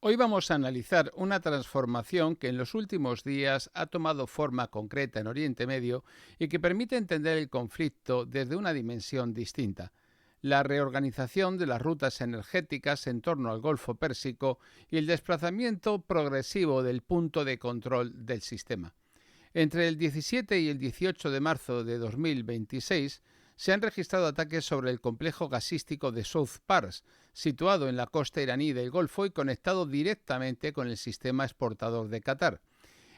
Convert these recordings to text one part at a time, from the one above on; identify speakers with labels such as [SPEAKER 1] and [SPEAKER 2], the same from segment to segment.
[SPEAKER 1] Hoy vamos a analizar una transformación que en los últimos días ha tomado forma concreta en Oriente Medio y que permite entender el conflicto desde una dimensión distinta: la reorganización de las rutas energéticas en torno al Golfo Pérsico y el desplazamiento progresivo del punto de control del sistema. Entre el 17 y el 18 de marzo de 2026 se han registrado ataques sobre el complejo gasístico de South Pars, situado en la costa iraní del Golfo y conectado directamente con el sistema exportador de Qatar.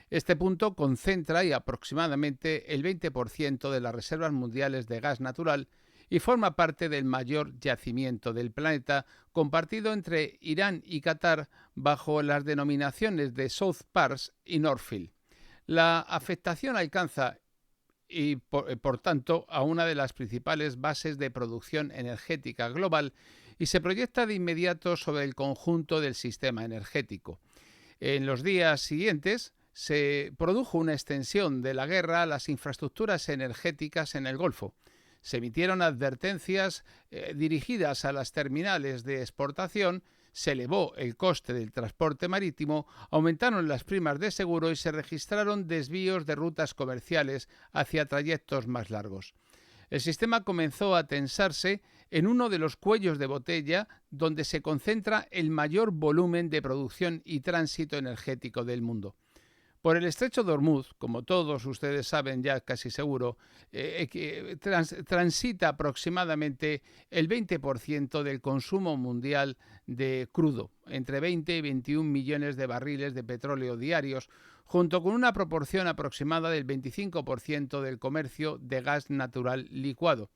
[SPEAKER 1] Este punto concentra aproximadamente el 20% de las reservas mundiales de gas natural y forma parte del mayor yacimiento del planeta, compartido entre Irán y Qatar bajo las denominaciones de South Pars y North Field. La afectación alcanza por tanto, a una de las principales bases de producción energética global y se proyecta de inmediato sobre el conjunto del sistema energético. En los días siguientes se produjo una extensión de la guerra a las infraestructuras energéticas en el Golfo. Se emitieron advertencias dirigidas a las terminales de exportación, se elevó el coste del transporte marítimo, aumentaron las primas de seguro y se registraron desvíos de rutas comerciales hacia trayectos más largos. El sistema comenzó a tensarse en uno de los cuellos de botella donde se concentra el mayor volumen de producción y tránsito energético del mundo. Por el estrecho de Hormuz, como todos ustedes saben ya casi seguro, transita aproximadamente el 20% del consumo mundial de crudo, entre 20 y 21 millones de barriles de petróleo diarios, junto con una proporción aproximada del 25% del comercio de gas natural licuado.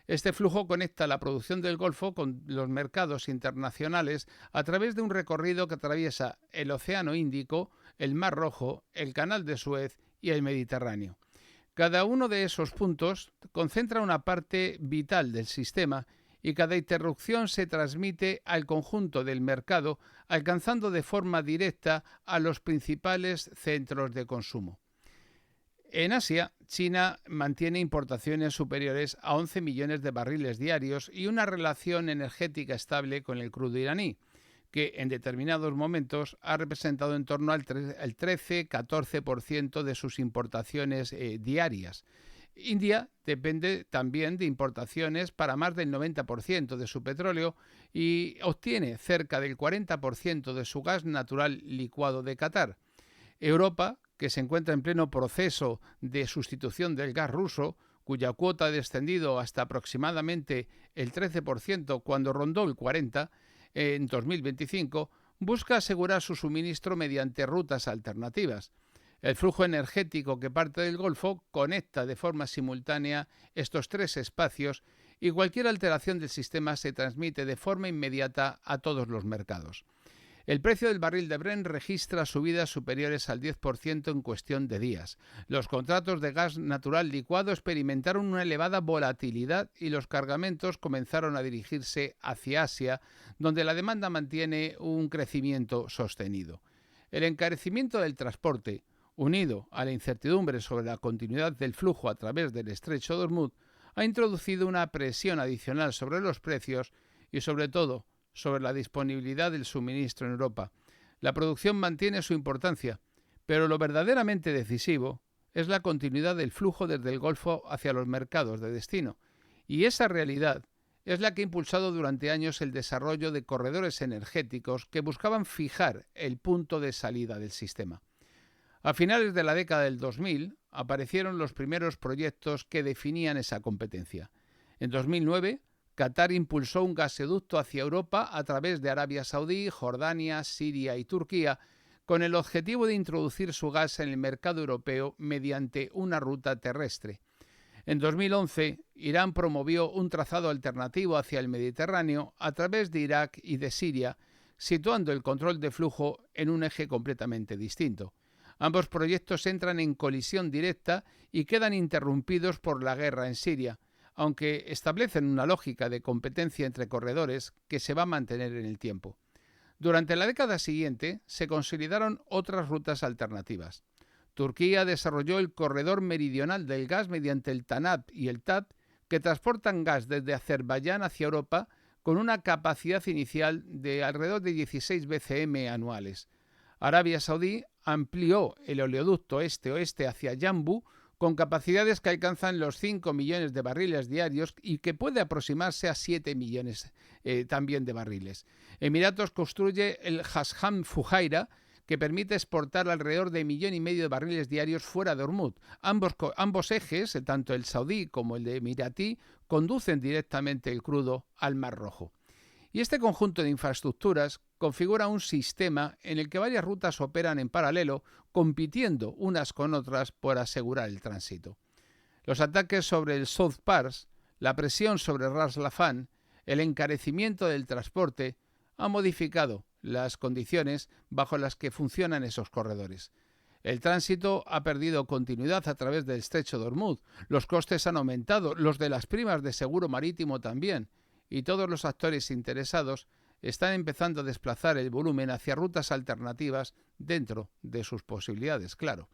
[SPEAKER 1] Este flujo conecta la producción del Golfo con los mercados internacionales a través de un recorrido que atraviesa el Océano Índico, el Mar Rojo, el Canal de Suez y el Mediterráneo. Cada uno de esos puntos concentra una parte vital del sistema y cada interrupción se transmite al conjunto del mercado, alcanzando de forma directa a los principales centros de consumo. En Asia, China mantiene importaciones superiores a 11 millones de barriles diarios y una relación energética estable con el crudo iraní, que en determinados momentos ha representado en torno al 13-14% de sus importaciones diarias. India depende también de importaciones para más del 90% de su petróleo y obtiene cerca del 40% de su gas natural licuado de Qatar. Europa, que se encuentra en pleno proceso de sustitución del gas ruso, cuya cuota ha descendido hasta aproximadamente el 13% cuando rondó el 40% en 2025, busca asegurar su suministro mediante rutas alternativas. El flujo energético que parte del Golfo conecta de forma simultánea estos tres espacios y cualquier alteración del sistema se transmite de forma inmediata a todos los mercados. El precio del barril de Brent registra subidas superiores al 10% en cuestión de días. Los contratos de gas natural licuado experimentaron una elevada volatilidad y los cargamentos comenzaron a dirigirse hacia Asia, donde la demanda mantiene un crecimiento sostenido. El encarecimiento del transporte, unido a la incertidumbre sobre la continuidad del flujo a través del estrecho de Hormuz, ha introducido una presión adicional sobre los precios y, sobre todo, sobre la disponibilidad del suministro en Europa. La producción mantiene su importancia, pero lo verdaderamente decisivo es la continuidad del flujo desde el Golfo hacia los mercados de destino. Y esa realidad es la que ha impulsado durante años el desarrollo de corredores energéticos que buscaban fijar el punto de salida del sistema. A finales de la década del 2000 aparecieron los primeros proyectos que definían esa competencia. En 2009, Qatar impulsó un gasoducto hacia Europa a través de Arabia Saudí, Jordania, Siria y Turquía, con el objetivo de introducir su gas en el mercado europeo mediante una ruta terrestre. En 2011, Irán promovió un trazado alternativo hacia el Mediterráneo a través de Irak y de Siria, situando el control de flujo en un eje completamente distinto. Ambos proyectos entran en colisión directa y quedan interrumpidos por la guerra en Siria, aunque establecen una lógica de competencia entre corredores que se va a mantener en el tiempo. Durante la década siguiente se consolidaron otras rutas alternativas. Turquía desarrolló el corredor meridional del gas mediante el TANAP y el TAP, que transportan gas desde Azerbaiyán hacia Europa con una capacidad inicial de alrededor de 16 BCM anuales. Arabia Saudí amplió el oleoducto este-oeste hacia Yanbu con capacidades que alcanzan los 5 millones de barriles diarios y que puede aproximarse a 7 millones también de barriles. Emiratos construye el Hassan Fujairah, que permite exportar alrededor de 1,5 millones de barriles diarios fuera de Hormuz. Ambos ejes, tanto el saudí como el de emiratí, conducen directamente el crudo al Mar Rojo. Y este conjunto de infraestructuras configura un sistema en el que varias rutas operan en paralelo, compitiendo unas con otras por asegurar el tránsito. Los ataques sobre el South Pars, la presión sobre Ras Laffan, el encarecimiento del transporte han modificado las condiciones bajo las que funcionan esos corredores. El tránsito ha perdido continuidad a través del estrecho de Hormuz, los costes han aumentado, los de las primas de seguro marítimo también, y todos los actores interesados están empezando a desplazar el volumen hacia rutas alternativas dentro de sus posibilidades, claro.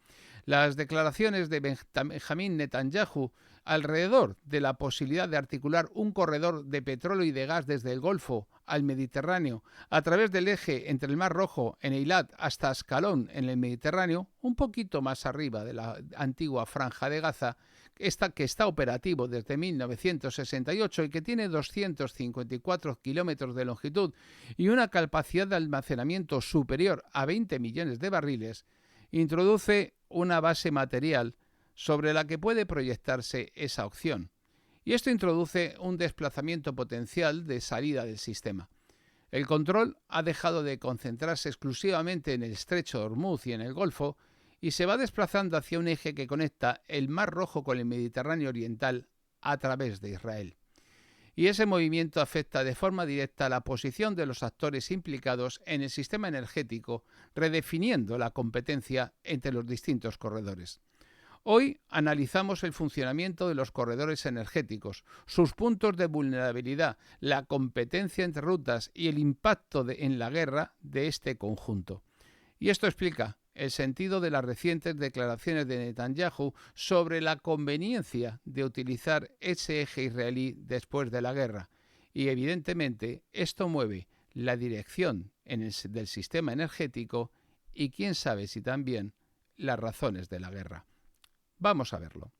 [SPEAKER 1] Las declaraciones de Benjamín Netanyahu alrededor de la posibilidad de articular un corredor de petróleo y de gas desde el Golfo al Mediterráneo a través del eje entre el Mar Rojo en Eilat hasta Ascalón en el Mediterráneo, un poquito más arriba de la antigua Franja de Gaza, que está operativo desde 1968 y que tiene 254 kilómetros de longitud y una capacidad de almacenamiento superior a 20 millones de barriles, introduce una base material sobre la que puede proyectarse esa opción. Y esto introduce un desplazamiento potencial de salida del sistema. El control ha dejado de concentrarse exclusivamente en el estrecho de Hormuz y en el Golfo y se va desplazando hacia un eje que conecta el Mar Rojo con el Mediterráneo Oriental a través de Israel. Y ese movimiento afecta de forma directa a la posición de los actores implicados en el sistema energético, redefiniendo la competencia entre los distintos corredores. Hoy analizamos el funcionamiento de los corredores energéticos, sus puntos de vulnerabilidad, la competencia entre rutas y el impacto en la guerra de este conjunto. Y esto explica el sentido de las recientes declaraciones de Netanyahu sobre la conveniencia de utilizar ese eje israelí después de la guerra. Y evidentemente esto mueve la dirección del sistema energético y quién sabe si también las razones de la guerra. Vamos a verlo.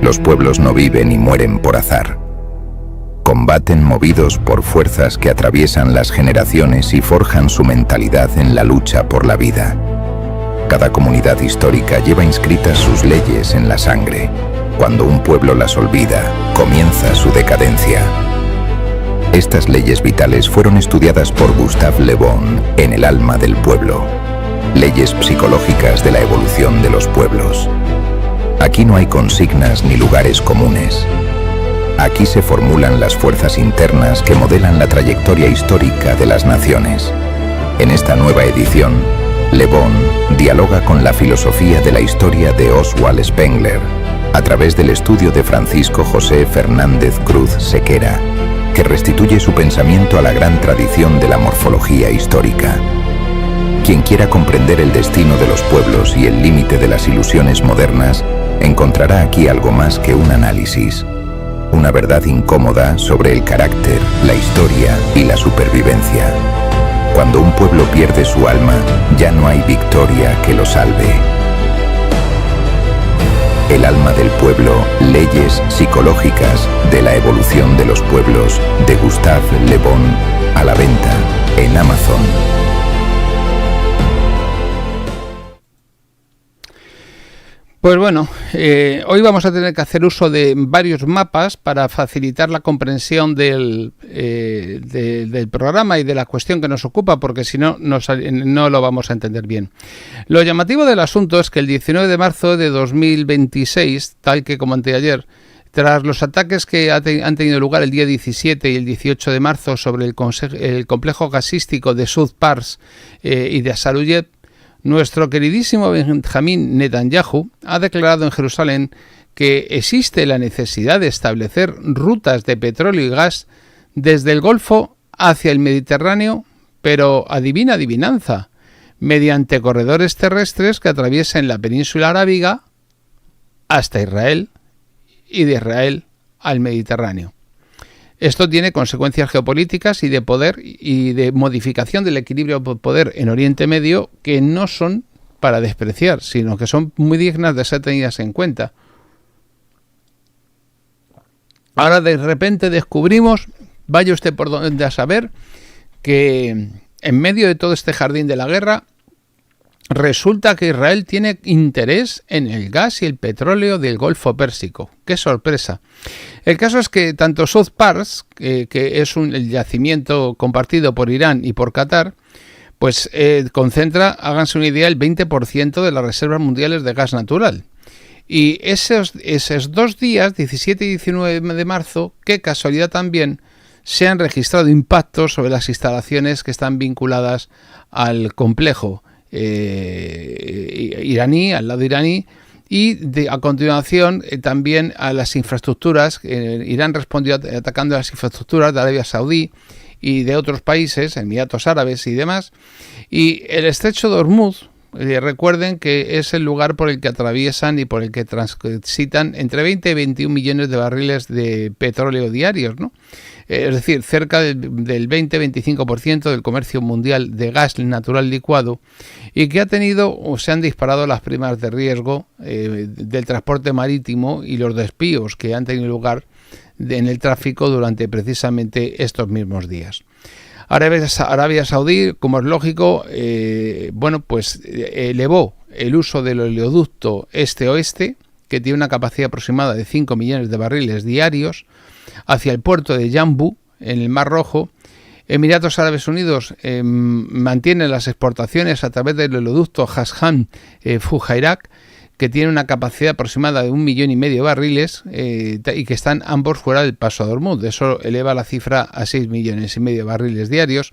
[SPEAKER 2] Los pueblos no viven y mueren por azar. Combaten movidos por fuerzas que atraviesan las generaciones y forjan su mentalidad en la lucha por la vida. Cada comunidad histórica lleva inscritas sus leyes en la sangre. Cuando un pueblo las olvida, comienza su decadencia. Estas leyes vitales fueron estudiadas por Gustave Le Bon en El alma del pueblo. Leyes psicológicas de la evolución de los pueblos. Aquí no hay consignas ni lugares comunes. Aquí se formulan las fuerzas internas que modelan la trayectoria histórica de las naciones. En esta nueva edición, Le Bon dialoga con la filosofía de la historia de Oswald Spengler a través del estudio de Francisco José Fernández Cruz Sequera, que restituye su pensamiento a la gran tradición de la morfología histórica. Quien quiera comprender el destino de los pueblos y el límite de las ilusiones modernas, encontrará aquí algo más que un análisis, una verdad incómoda sobre el carácter, la historia y la supervivencia. Cuando un pueblo pierde su alma, ya no hay victoria que lo salve. El alma del pueblo, leyes psicológicas de la evolución de los pueblos, de Gustave Le Bon, a la venta en Amazon.
[SPEAKER 1] Pues bueno, hoy vamos a tener que hacer uso de varios mapas para facilitar la comprensión del programa y de la cuestión que nos ocupa, porque si no, no lo vamos a entender bien. Lo llamativo del asunto es que el 19 de marzo de 2026, tal que comenté ayer, tras los ataques que han tenido lugar el día 17 y el 18 de marzo sobre el complejo gasístico de South Pars y de Asaruyet, nuestro queridísimo Benjamín Netanyahu ha declarado en Jerusalén que existe la necesidad de establecer rutas de petróleo y gas desde el Golfo hacia el Mediterráneo, pero adivina adivinanza, mediante corredores terrestres que atraviesen la península arábiga hasta Israel y de Israel al Mediterráneo. Esto tiene consecuencias geopolíticas y de poder y de modificación del equilibrio de poder en Oriente Medio que no son para despreciar, sino que son muy dignas de ser tenidas en cuenta. Ahora de repente descubrimos, vaya usted por donde a saber, que en medio de todo este jardín de la guerra, resulta que Israel tiene interés en el gas y el petróleo del Golfo Pérsico. ¡Qué sorpresa! El caso es que tanto South Pars, que es el yacimiento compartido por Irán y por Qatar, pues concentra, háganse una idea, el 20% de las reservas mundiales de gas natural. Y esos 2 días, 17 y 19 de marzo, qué casualidad también, se han registrado impactos sobre las instalaciones que están vinculadas al complejo iraní, al lado iraní, y a continuación también a las infraestructuras. Irán respondió atacando las infraestructuras de Arabia Saudí y de otros países, Emiratos Árabes y demás. Y el estrecho de Hormuz, recuerden que es el lugar por el que atraviesan y por el que transitan entre 20 y 21 millones de barriles de petróleo diarios, ¿no? Es decir, cerca del 20-25% del comercio mundial de gas natural licuado, y que se han disparado las primas de riesgo del transporte marítimo y los desvíos que han tenido lugar en el tráfico durante precisamente estos mismos días. Arabia Saudí, como es lógico, elevó el uso del oleoducto este-oeste, que tiene una capacidad aproximada de 5 millones de barriles diarios, hacia el puerto de Yanbu, en el Mar Rojo. Emiratos Árabes Unidos mantiene las exportaciones a través del oleoducto Hassan-Fujairak, que tiene una capacidad aproximada de 1,5 millones de barriles y que están ambos fuera del paso de Hormuz. Eso eleva la cifra a 6,5 millones de barriles diarios.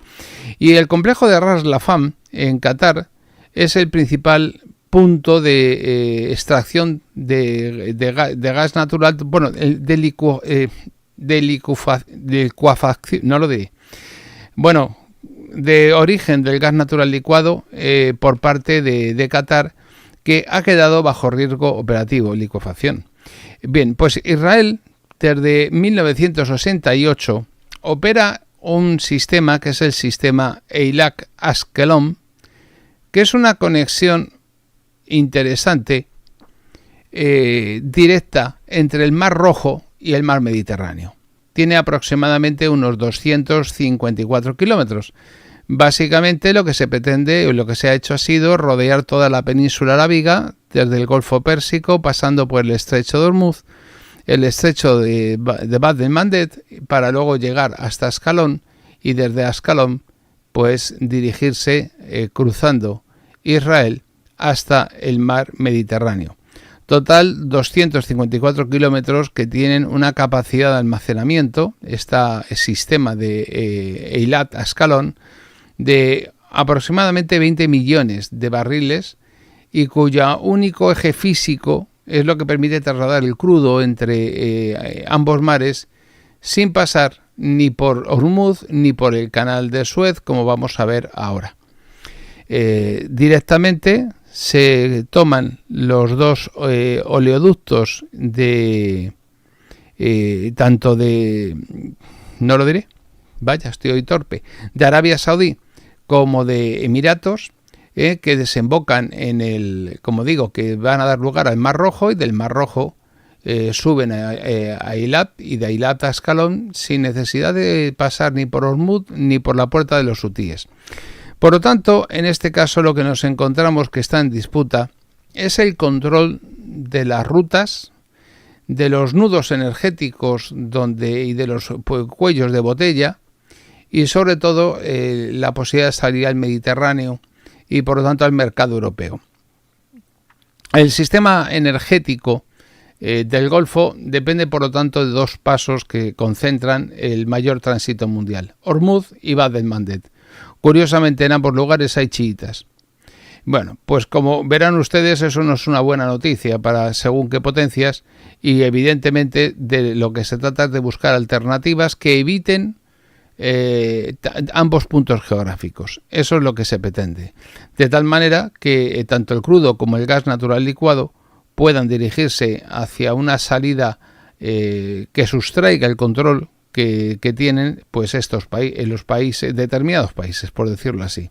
[SPEAKER 1] Y el complejo de Ras Laffan, en Qatar, es el principal punto de extracción de gas natural, bueno, de licuafacción, no lo diré. Bueno, de origen del gas natural licuado por parte de Qatar, que ha quedado bajo riesgo operativo, licuefacción. Bien, pues Israel desde 1968 opera un sistema que es el sistema Eilat-Ashkelon, que es una conexión interesante directa entre el Mar Rojo y el Mar Mediterráneo. Tiene aproximadamente unos 254 kilómetros. Básicamente lo que se pretende o lo que se ha hecho ha sido rodear toda la península arábiga, desde el Golfo Pérsico, pasando por el estrecho de Hormuz, el estrecho de Bab el-Mandeb, para luego llegar hasta Ascalón y desde Ascalón pues dirigirse cruzando Israel hasta el mar Mediterráneo. Total 254 kilómetros que tienen una capacidad de almacenamiento, este sistema de Eilat-Ashkelon, de aproximadamente 20 millones de barriles, y cuyo único eje físico es lo que permite trasladar el crudo entre ambos mares sin pasar ni por Hormuz ni por el canal de Suez, como vamos a ver ahora. Directamente se toman los dos oleoductos de tanto de, no lo diré, vaya, estoy hoy torpe, de Arabia Saudí como de Emiratos, que desembocan en el, como digo, que van a dar lugar al Mar Rojo, y del Mar Rojo suben a Eilat, y de Eilat a Ascalón sin necesidad de pasar ni por Hormuz ni por la puerta de los hutíes. Por lo tanto, en este caso lo que nos encontramos que está en disputa es el control de las rutas, de los nudos energéticos y de los cuellos de botella, y sobre todo la posibilidad de salir al Mediterráneo y por lo tanto al mercado europeo. El sistema energético del Golfo depende por lo tanto de dos pasos que concentran el mayor tránsito mundial: Hormuz y Bab el-Mandeb. Curiosamente, en ambos lugares hay chiitas. Bueno, pues como verán ustedes, eso no es una buena noticia para según qué potencias, y evidentemente de lo que se trata es de buscar alternativas que eviten ambos puntos geográficos. Eso es lo que se pretende. De tal manera que tanto el crudo como el gas natural licuado puedan dirigirse hacia una salida que sustraiga el control que tienen pues en los países, determinados países, por decirlo así.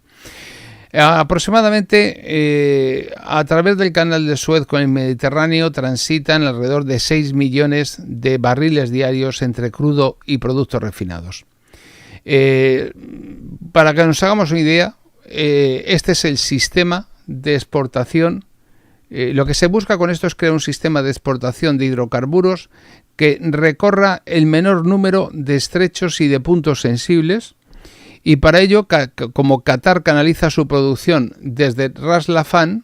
[SPEAKER 1] Aproximadamente a través del canal de Suez con el Mediterráneo transitan alrededor de 6 millones de barriles diarios entre crudo y productos refinados. Para que nos hagamos una idea, este es el sistema de exportación. Lo que se busca con esto es crear un sistema de exportación de hidrocarburos que recorra el menor número de estrechos y de puntos sensibles, y para ello, como Qatar canaliza su producción desde Ras Laffan,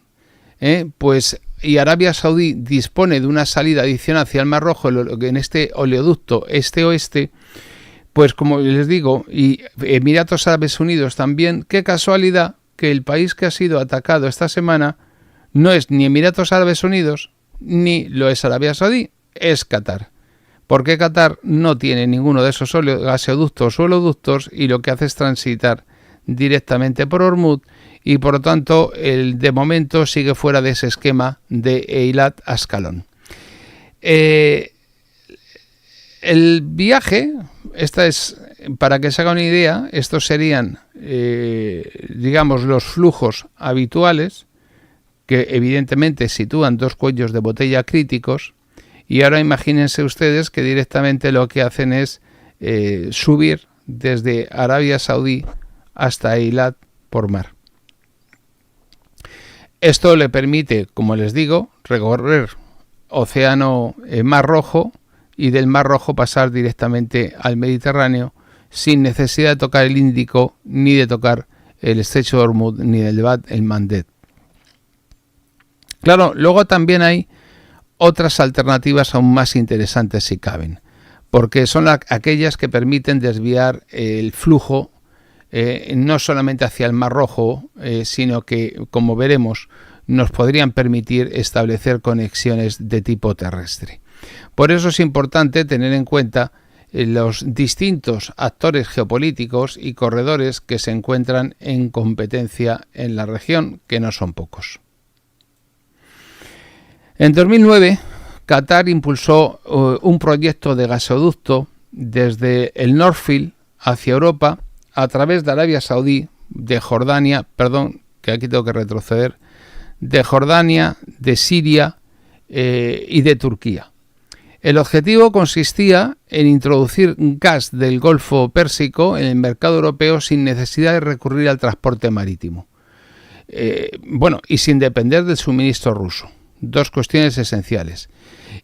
[SPEAKER 1] y Arabia Saudí dispone de una salida adicional hacia el Mar Rojo en este oleoducto este-oeste, pues como les digo, y Emiratos Árabes Unidos también, qué casualidad que el país que ha sido atacado esta semana no es ni Emiratos Árabes Unidos ni lo es Arabia Saudí, es Qatar. Porque Qatar no tiene ninguno de esos gasoductos o oleoductos y lo que hace es transitar directamente por Hormuz y por lo tanto de momento sigue fuera de ese esquema de Eilat Ascalón. El viaje, esta es para que se haga una idea, estos serían digamos los flujos habituales que evidentemente sitúan dos cuellos de botella críticos. Y ahora imagínense ustedes que directamente lo que hacen es subir desde Arabia Saudí hasta Eilat por mar. Esto le permite, como les digo, recorrer océano Mar Rojo y del Mar Rojo pasar directamente al Mediterráneo sin necesidad de tocar el Índico, ni de tocar el estrecho de Hormuz, ni del Bab el Mandeb. Claro, luego también hay otras alternativas aún más interesantes si caben, porque son aquellas que permiten desviar el flujo no solamente hacia el Mar Rojo, sino que, como veremos, nos podrían permitir establecer conexiones de tipo terrestre. Por eso es importante tener en cuenta los distintos actores geopolíticos y corredores que se encuentran en competencia en la región, que no son pocos. En 2009, Qatar impulsó un proyecto de gasoducto desde el North Field hacia Europa a través de Arabia Saudí, de Jordania, que aquí tengo que retroceder, de Jordania, de Siria y de Turquía. El objetivo consistía en introducir gas del Golfo Pérsico en el mercado europeo sin necesidad de recurrir al transporte marítimo. Y sin depender del suministro ruso. Dos cuestiones esenciales.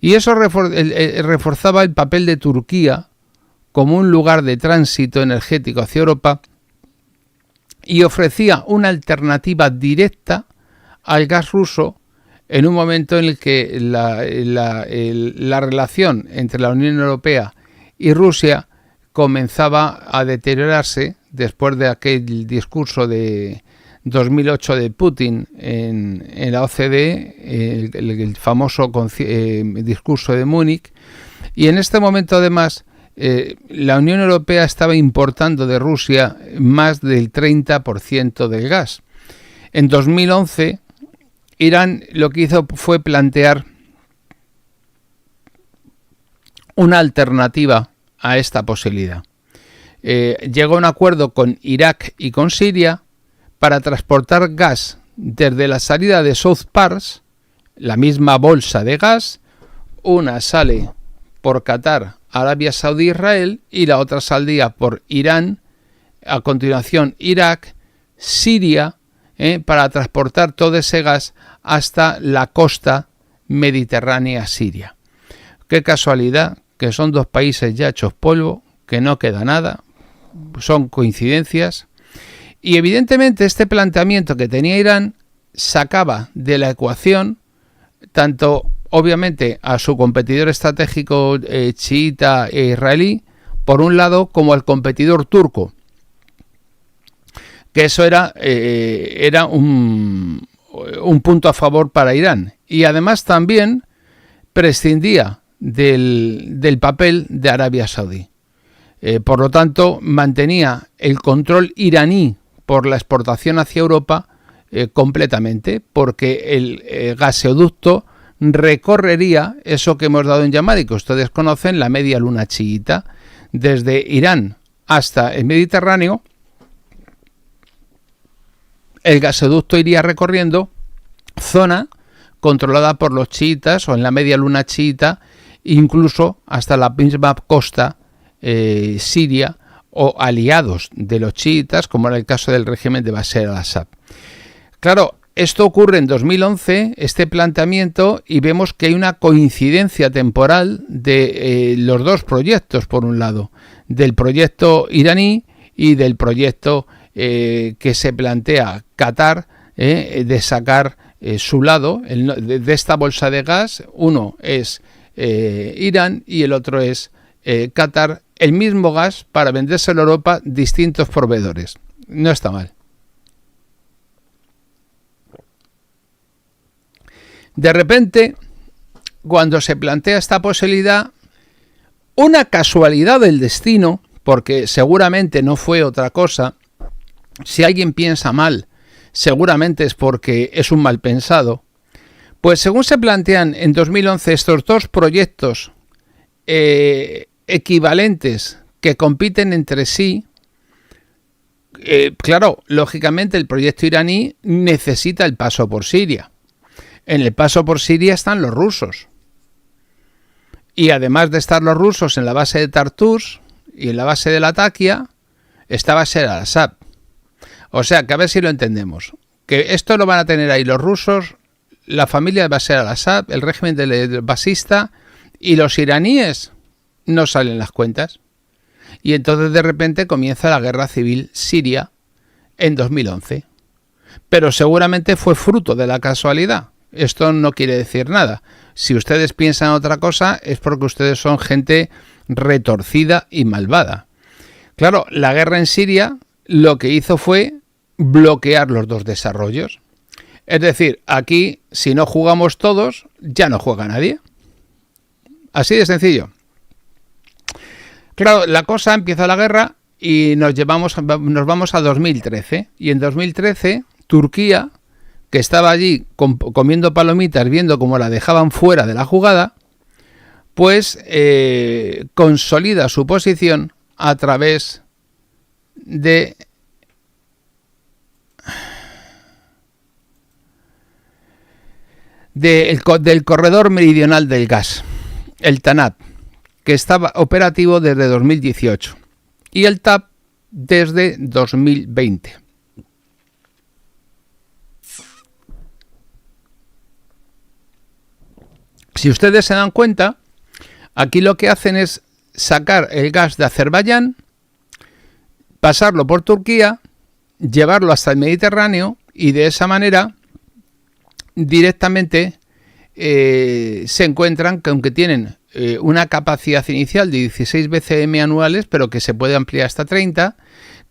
[SPEAKER 1] Y eso reforzaba el papel de Turquía como un lugar de tránsito energético hacia Europa y ofrecía una alternativa directa al gas ruso en un momento en el que la relación entre la Unión Europea y Rusia comenzaba a deteriorarse después de aquel discurso de 2008 de Putin en la OCDE, el famoso discurso de Múnich, y en este momento además la Unión Europea estaba importando de Rusia más del 30% del gas. En 2011 Irán lo que hizo fue plantear una alternativa a esta posibilidad. Llegó a un acuerdo con Irak y con Siria para transportar gas desde la salida de South Pars, la misma bolsa de gas, una sale por Qatar, Arabia Saudí, Israel, y la otra saldría por Irán, a continuación Irak, Siria, para transportar todo ese gas hasta la costa mediterránea siria. Qué casualidad que son dos países ya hechos polvo, que no queda nada, son coincidencias. Y evidentemente este planteamiento que tenía Irán sacaba de la ecuación tanto obviamente a su competidor estratégico chiita e israelí, por un lado, como al competidor turco, que eso era un punto a favor para Irán. Y además también prescindía del papel de Arabia Saudí. Por lo tanto, mantenía el control iraní por la exportación hacia Europa completamente, porque el gaseoducto recorrería eso que hemos dado en llamar y que ustedes conocen, la media luna chiita, desde Irán hasta el Mediterráneo. El gasoducto iría recorriendo zona controlada por los chiitas o en la media luna chiita, incluso hasta la misma costa siria o aliados de los chiitas, como era el caso del régimen de Bashar al-Assad. Claro, esto ocurre en 2011, este planteamiento, y vemos que hay una coincidencia temporal de los dos proyectos, por un lado, del proyecto iraní y del proyecto que se plantea Qatar, de sacar su lado de esta bolsa de gas. Uno es Irán y el otro es Qatar, el mismo gas para vendérselo a Europa, distintos proveedores. No está mal. De repente, cuando se plantea esta posibilidad, una casualidad del destino, porque seguramente no fue otra cosa, si alguien piensa mal, seguramente es porque es un mal pensado, pues según se plantean en 2011 estos dos proyectos equivalentes que compiten entre sí, claro, lógicamente el proyecto iraní necesita el paso por Siria. En el paso por Siria están los rusos. Y además de estar los rusos en la base de Tartus y en la base de Latakia, está Bashar al-Assad. O sea, que a ver si lo entendemos. Que esto lo van a tener ahí los rusos, la familia de Bashar al-Assad, el régimen del basista, y los iraníes no salen las cuentas. Y entonces de repente comienza la guerra civil siria en 2011. Pero seguramente fue fruto de la casualidad. Esto no quiere decir nada. Si ustedes piensan otra cosa es porque ustedes son gente retorcida y malvada. Claro, la guerra en Siria lo que hizo fue bloquear los dos desarrollos. Es decir, aquí si no jugamos todos, ya no juega nadie. Así de sencillo. Claro, la cosa empieza la guerra y nos vamos a 2013. Y en 2013, Turquía, que estaba allí comiendo palomitas, viendo cómo la dejaban fuera de la jugada, pues consolida su posición a través del corredor meridional del gas, el TANAP, que estaba operativo desde 2018, y el TAP desde 2020. Si ustedes se dan cuenta, aquí lo que hacen es sacar el gas de Azerbaiyán, pasarlo por Turquía, llevarlo hasta el Mediterráneo y de esa manera directamente se encuentran que aunque tienen una capacidad inicial de 16 BCM anuales, pero que se puede ampliar hasta 30,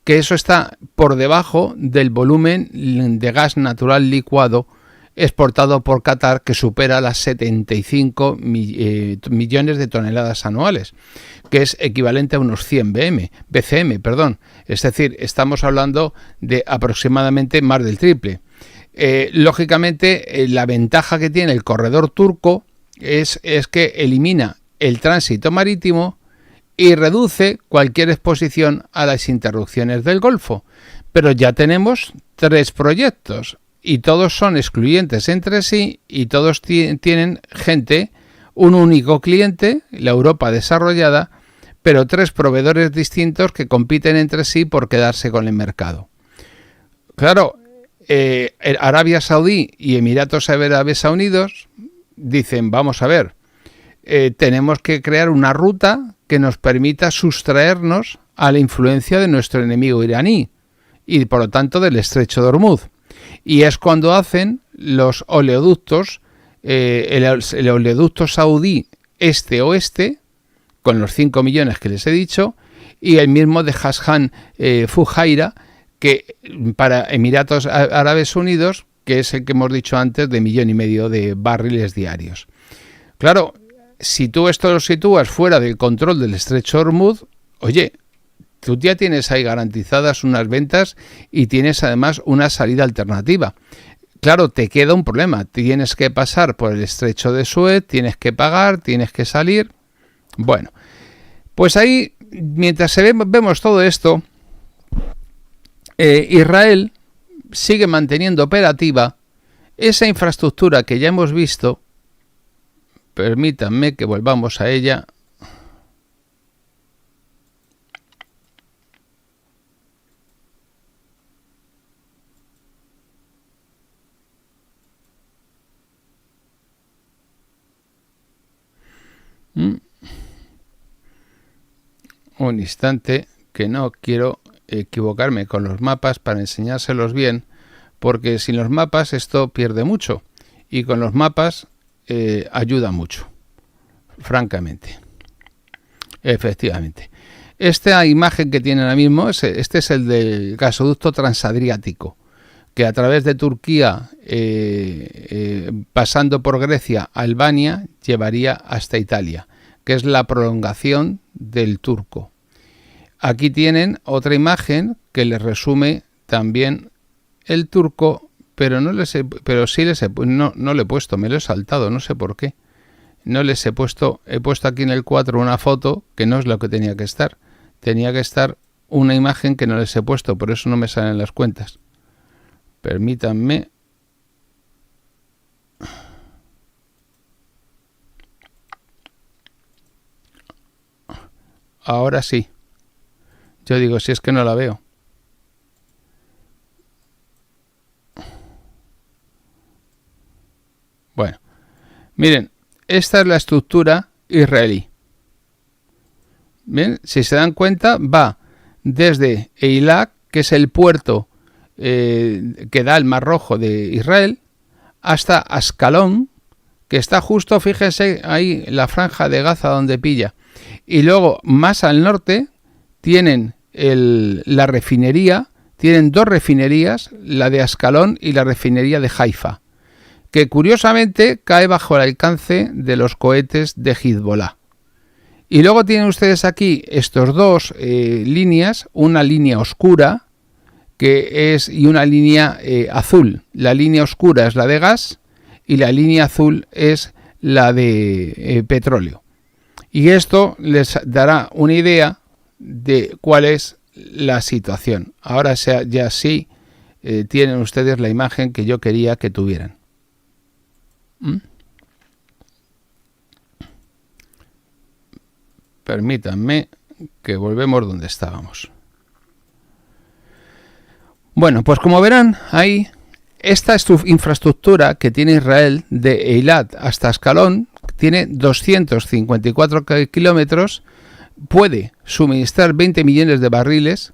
[SPEAKER 1] que eso está por debajo del volumen de gas natural licuado exportado por Qatar, que supera las 75 millones de toneladas anuales, que es equivalente a unos 100 BCM. Es decir, estamos hablando de aproximadamente más del triple. Lógicamente, la ventaja que tiene el corredor turco es que elimina el tránsito marítimo y reduce cualquier exposición a las interrupciones del Golfo. Pero ya tenemos 3 proyectos. Y todos son excluyentes entre sí y todos tienen gente, un único cliente, la Europa desarrollada, pero 3 proveedores distintos que compiten entre sí por quedarse con el mercado. Claro, Arabia Saudí y Emiratos Árabes Unidos dicen, vamos a ver, tenemos que crear una ruta que nos permita sustraernos a la influencia de nuestro enemigo iraní y por lo tanto del estrecho de Hormuz. Y es cuando hacen los oleoductos, el oleoducto saudí este-oeste, con los 5 millones que les he dicho, y el mismo de Hassan Fujairah, que para Emiratos Árabes Unidos, que es el que hemos dicho antes, de 1,5 millones de barriles diarios. Claro, si tú esto lo sitúas fuera del control del estrecho de Hormuz, oye, tú ya tienes ahí garantizadas unas ventas y tienes además una salida alternativa. Claro, te queda un problema. Tienes que pasar por el estrecho de Suez, tienes que pagar, tienes que salir. Bueno, pues ahí, mientras vemos todo esto, Israel sigue manteniendo operativa esa infraestructura que ya hemos visto. Permítanme que volvamos a ella. Un instante, que no quiero equivocarme con los mapas para enseñárselos bien, porque sin los mapas esto pierde mucho y con los mapas ayuda mucho, francamente. Efectivamente. Esta imagen que tiene ahora mismo, este es el del gasoducto transadriático, que a través de Turquía, pasando por Grecia, Albania, llevaría hasta Italia, que es la prolongación del Turco. Aquí tienen otra imagen que les resume también el Turco, pero no le he puesto, me lo he saltado, no sé por qué. No les he puesto aquí en el 4 una foto que no es lo que tenía que estar. Tenía que estar una imagen que no les he puesto, por eso no me salen las cuentas. Permítanme. Ahora sí. Yo digo, si es que no la veo. Bueno, miren, esta es la estructura israelí. Bien, si se dan cuenta, va desde Eilat, que es el puerto que da al Mar Rojo de Israel, hasta Ascalón, que está justo, fíjense, ahí la franja de Gaza donde pilla. Y luego, más al norte, tienen la refinería, tienen dos refinerías, la de Ascalón y la refinería de Haifa, que curiosamente cae bajo el alcance de los cohetes de Hezbollah. Y luego tienen ustedes aquí estos dos líneas, una línea oscura y una línea azul. La línea oscura es la de gas y la línea azul es la de petróleo. Y esto les dará una idea de cuál es la situación. Ahora ya sí tienen ustedes la imagen que yo quería que tuvieran. Permítanme que volvemos donde estábamos. Bueno, pues como verán ahí, esta infraestructura que tiene Israel de Eilat hasta Ascalón tiene 254 kilómetros, puede suministrar 20 millones de barriles,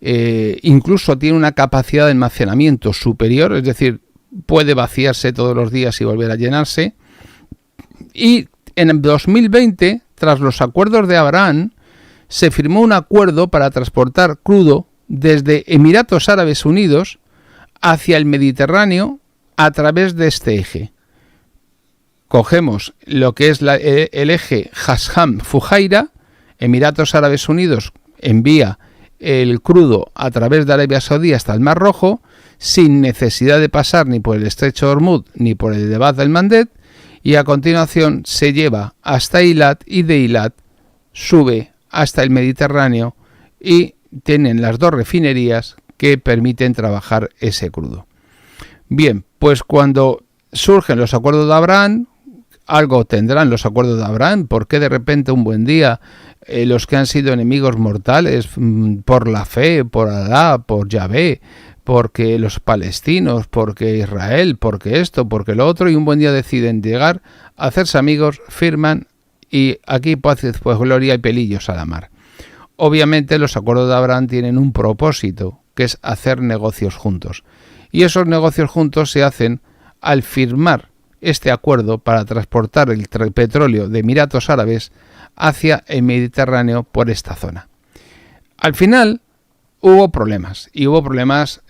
[SPEAKER 1] incluso tiene una capacidad de almacenamiento superior, es decir, puede vaciarse todos los días y volver a llenarse. Y en 2020, tras los acuerdos de Abraham, se firmó un acuerdo para transportar crudo desde Emiratos Árabes Unidos hacia el Mediterráneo a través de este eje. Cogemos lo que es el eje Sham-Fujairah, Emiratos Árabes Unidos envía el crudo a través de Arabia Saudí hasta el Mar Rojo, sin necesidad de pasar ni por el estrecho de Hormuz ni por el de Bab el-Mandeb, y a continuación se lleva hasta Eilat y de Eilat sube hasta el Mediterráneo y tienen las dos refinerías que permiten trabajar ese crudo. Bien, pues cuando surgen los acuerdos de Abraham, algo tendrán los acuerdos de Abraham, porque de repente un buen día los que han sido enemigos mortales por la fe, por Alá, por Yahvé, porque los palestinos, porque Israel, porque esto, porque lo otro, y un buen día deciden llegar a hacerse amigos, firman y aquí pues gloria y pelillos a la mar. Obviamente los acuerdos de Abraham tienen un propósito, que es hacer negocios juntos. Y esos negocios juntos se hacen al firmar este acuerdo para transportar el petróleo de Emiratos Árabes hacia el Mediterráneo por esta zona. Al final hubo problemas, y hubo problemas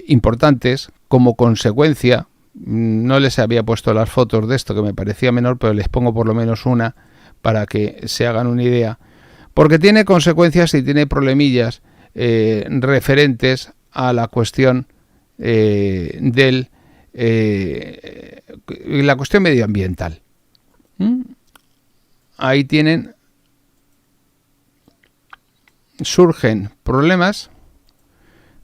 [SPEAKER 1] importantes como consecuencia. No les había puesto las fotos de esto, que me parecía menor, pero les pongo por lo menos una para que se hagan una idea. porque tiene consecuencias y tiene problemillas referentes a la cuestión la cuestión medioambiental. Ahí surgen problemas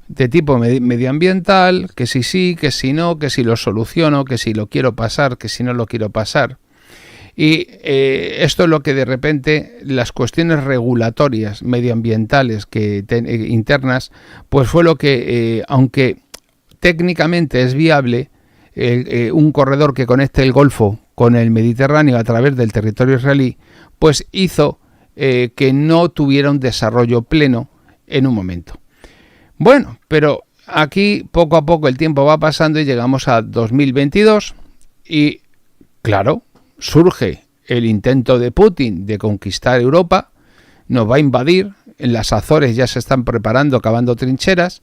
[SPEAKER 1] de tipo medioambiental, que si sí, que si no, que si lo soluciono, que si lo quiero pasar, que si no lo quiero pasar. Y esto es lo que de repente las cuestiones regulatorias medioambientales internas, pues fue lo que, aunque técnicamente es viable, un corredor que conecte el Golfo con el Mediterráneo a través del territorio israelí, pues hizo que no tuviera un desarrollo pleno en un momento. Bueno, pero aquí poco a poco el tiempo va pasando y llegamos a 2022 y, claro, surge el intento de Putin de conquistar Europa, nos va a invadir, en las Azores ya se están preparando, cavando trincheras,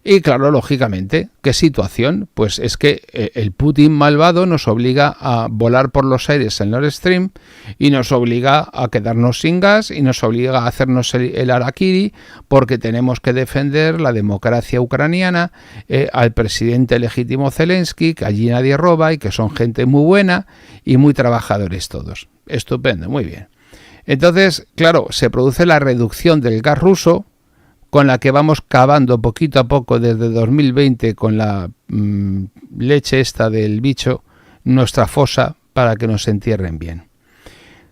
[SPEAKER 1] y claro, lógicamente, ¿qué situación? Pues es que el Putin malvado nos obliga a volar por los aires el Nord Stream y nos obliga a quedarnos sin gas y nos obliga a hacernos el harakiri porque tenemos que defender la democracia ucraniana, al presidente legítimo Zelensky, que allí nadie roba y que son gente muy buena y muy trabajadores todos. Estupendo, muy bien. Entonces, claro, se produce la reducción del gas ruso, con la que vamos cavando poquito a poco desde 2020 con la leche esta del bicho, nuestra fosa para que nos entierren bien.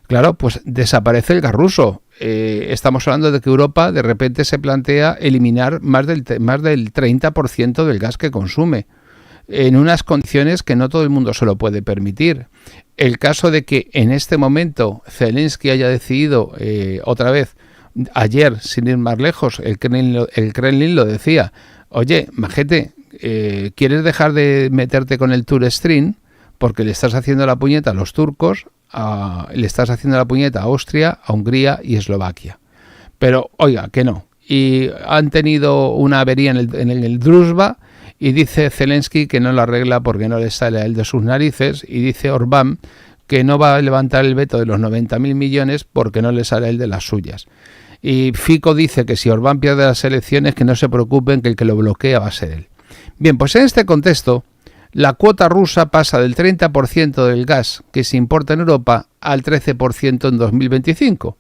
[SPEAKER 1] Claro, pues desaparece el gas ruso. Estamos hablando de que Europa de repente se plantea eliminar más del 30% del gas que consume, en unas condiciones que no todo el mundo se lo puede permitir. El caso de que en este momento Zelensky haya decidido otra vez, ayer, sin ir más lejos, el Kremlin lo decía, oye, majete, ¿quieres dejar de meterte con el Tour Stream? Porque le estás haciendo la puñeta a los turcos, le estás haciendo la puñeta a Austria, a Hungría y Eslovaquia. Pero, oiga, que no. Y han tenido una avería en el Druzhba y dice Zelensky que no lo arregla porque no le sale a él de sus narices, y dice Orbán que no va a levantar el veto de los 90.000 millones porque no le sale a él de las suyas. Y Fico dice que si Orbán pierde las elecciones, que no se preocupen, que el que lo bloquea va a ser él. Bien, pues en este contexto, la cuota rusa pasa del 30% del gas que se importa en Europa al 13% en 2025.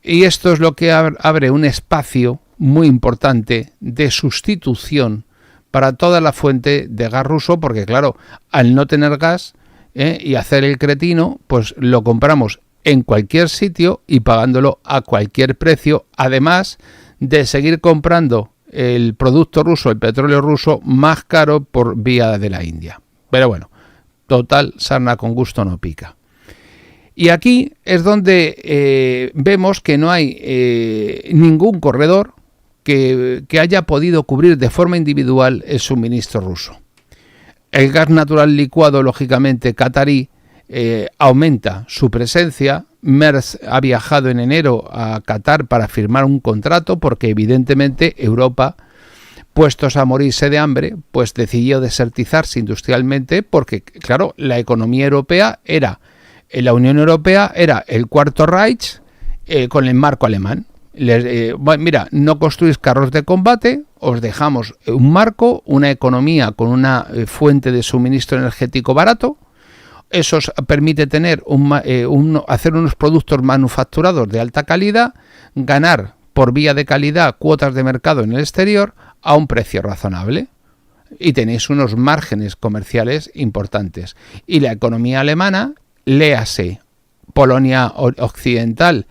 [SPEAKER 1] Y esto es lo que abre un espacio muy importante de sustitución para toda la fuente de gas ruso, porque claro, al no tener gas y hacer el cretino, pues lo compramos en cualquier sitio y pagándolo a cualquier precio, además de seguir comprando el producto ruso, el petróleo ruso, más caro por vía de la India. Pero bueno, total, sarna con gusto no pica. Y aquí es donde vemos que no hay ningún corredor que haya podido cubrir de forma individual el suministro ruso. El gas natural licuado, lógicamente, catarí, aumenta su presencia. Maersk ha viajado en enero a Qatar para firmar un contrato porque evidentemente Europa, puestos a morirse de hambre, pues decidió desertizarse industrialmente porque, claro, la economía europea la Unión Europea era el Cuarto Reich con el marco alemán. Mira, no construís carros de combate, os dejamos un marco, una economía con una fuente de suministro energético barato. Eso permite tener hacer unos productos manufacturados de alta calidad, ganar por vía de calidad cuotas de mercado en el exterior a un precio razonable. Y tenéis unos márgenes comerciales importantes. Y la economía alemana, léase Polonia Occidental,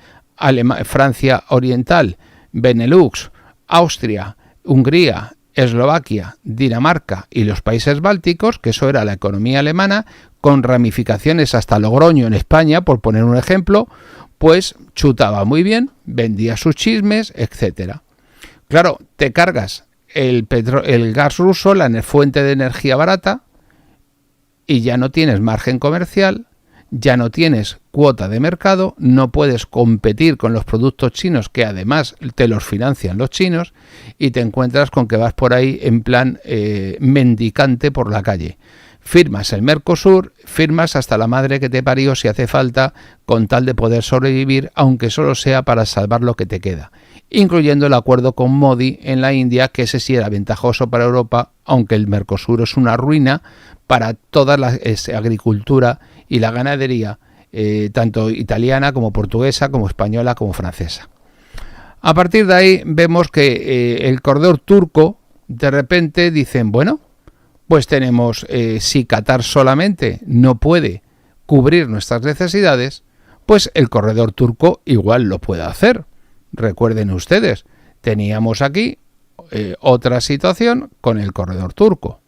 [SPEAKER 1] Francia Oriental, Benelux, Austria, Hungría, Eslovaquia, Dinamarca y los países bálticos, que eso era la economía alemana, con ramificaciones hasta Logroño en España, por poner un ejemplo, pues chutaba muy bien, vendía sus chismes, etcétera. Claro, te cargas el gas ruso, la fuente de energía barata, y ya no tienes margen comercial, ya no tienes cuota de mercado, no puedes competir con los productos chinos que además te los financian los chinos y te encuentras con que vas por ahí en plan mendicante por la calle. Firmas el Mercosur, firmas hasta la madre que te parió si hace falta, con tal de poder sobrevivir, aunque solo sea para salvar lo que te queda, incluyendo el acuerdo con Modi en la India, que ese sí era ventajoso para Europa, aunque el Mercosur es una ruina para toda la agricultura y la ganadería, tanto italiana como portuguesa, como española, como francesa. A partir de ahí vemos que el corredor turco, de repente dicen, bueno, pues tenemos, si Qatar solamente no puede cubrir nuestras necesidades, pues el corredor turco igual lo puede hacer. Recuerden ustedes, teníamos aquí otra situación con el corredor turco,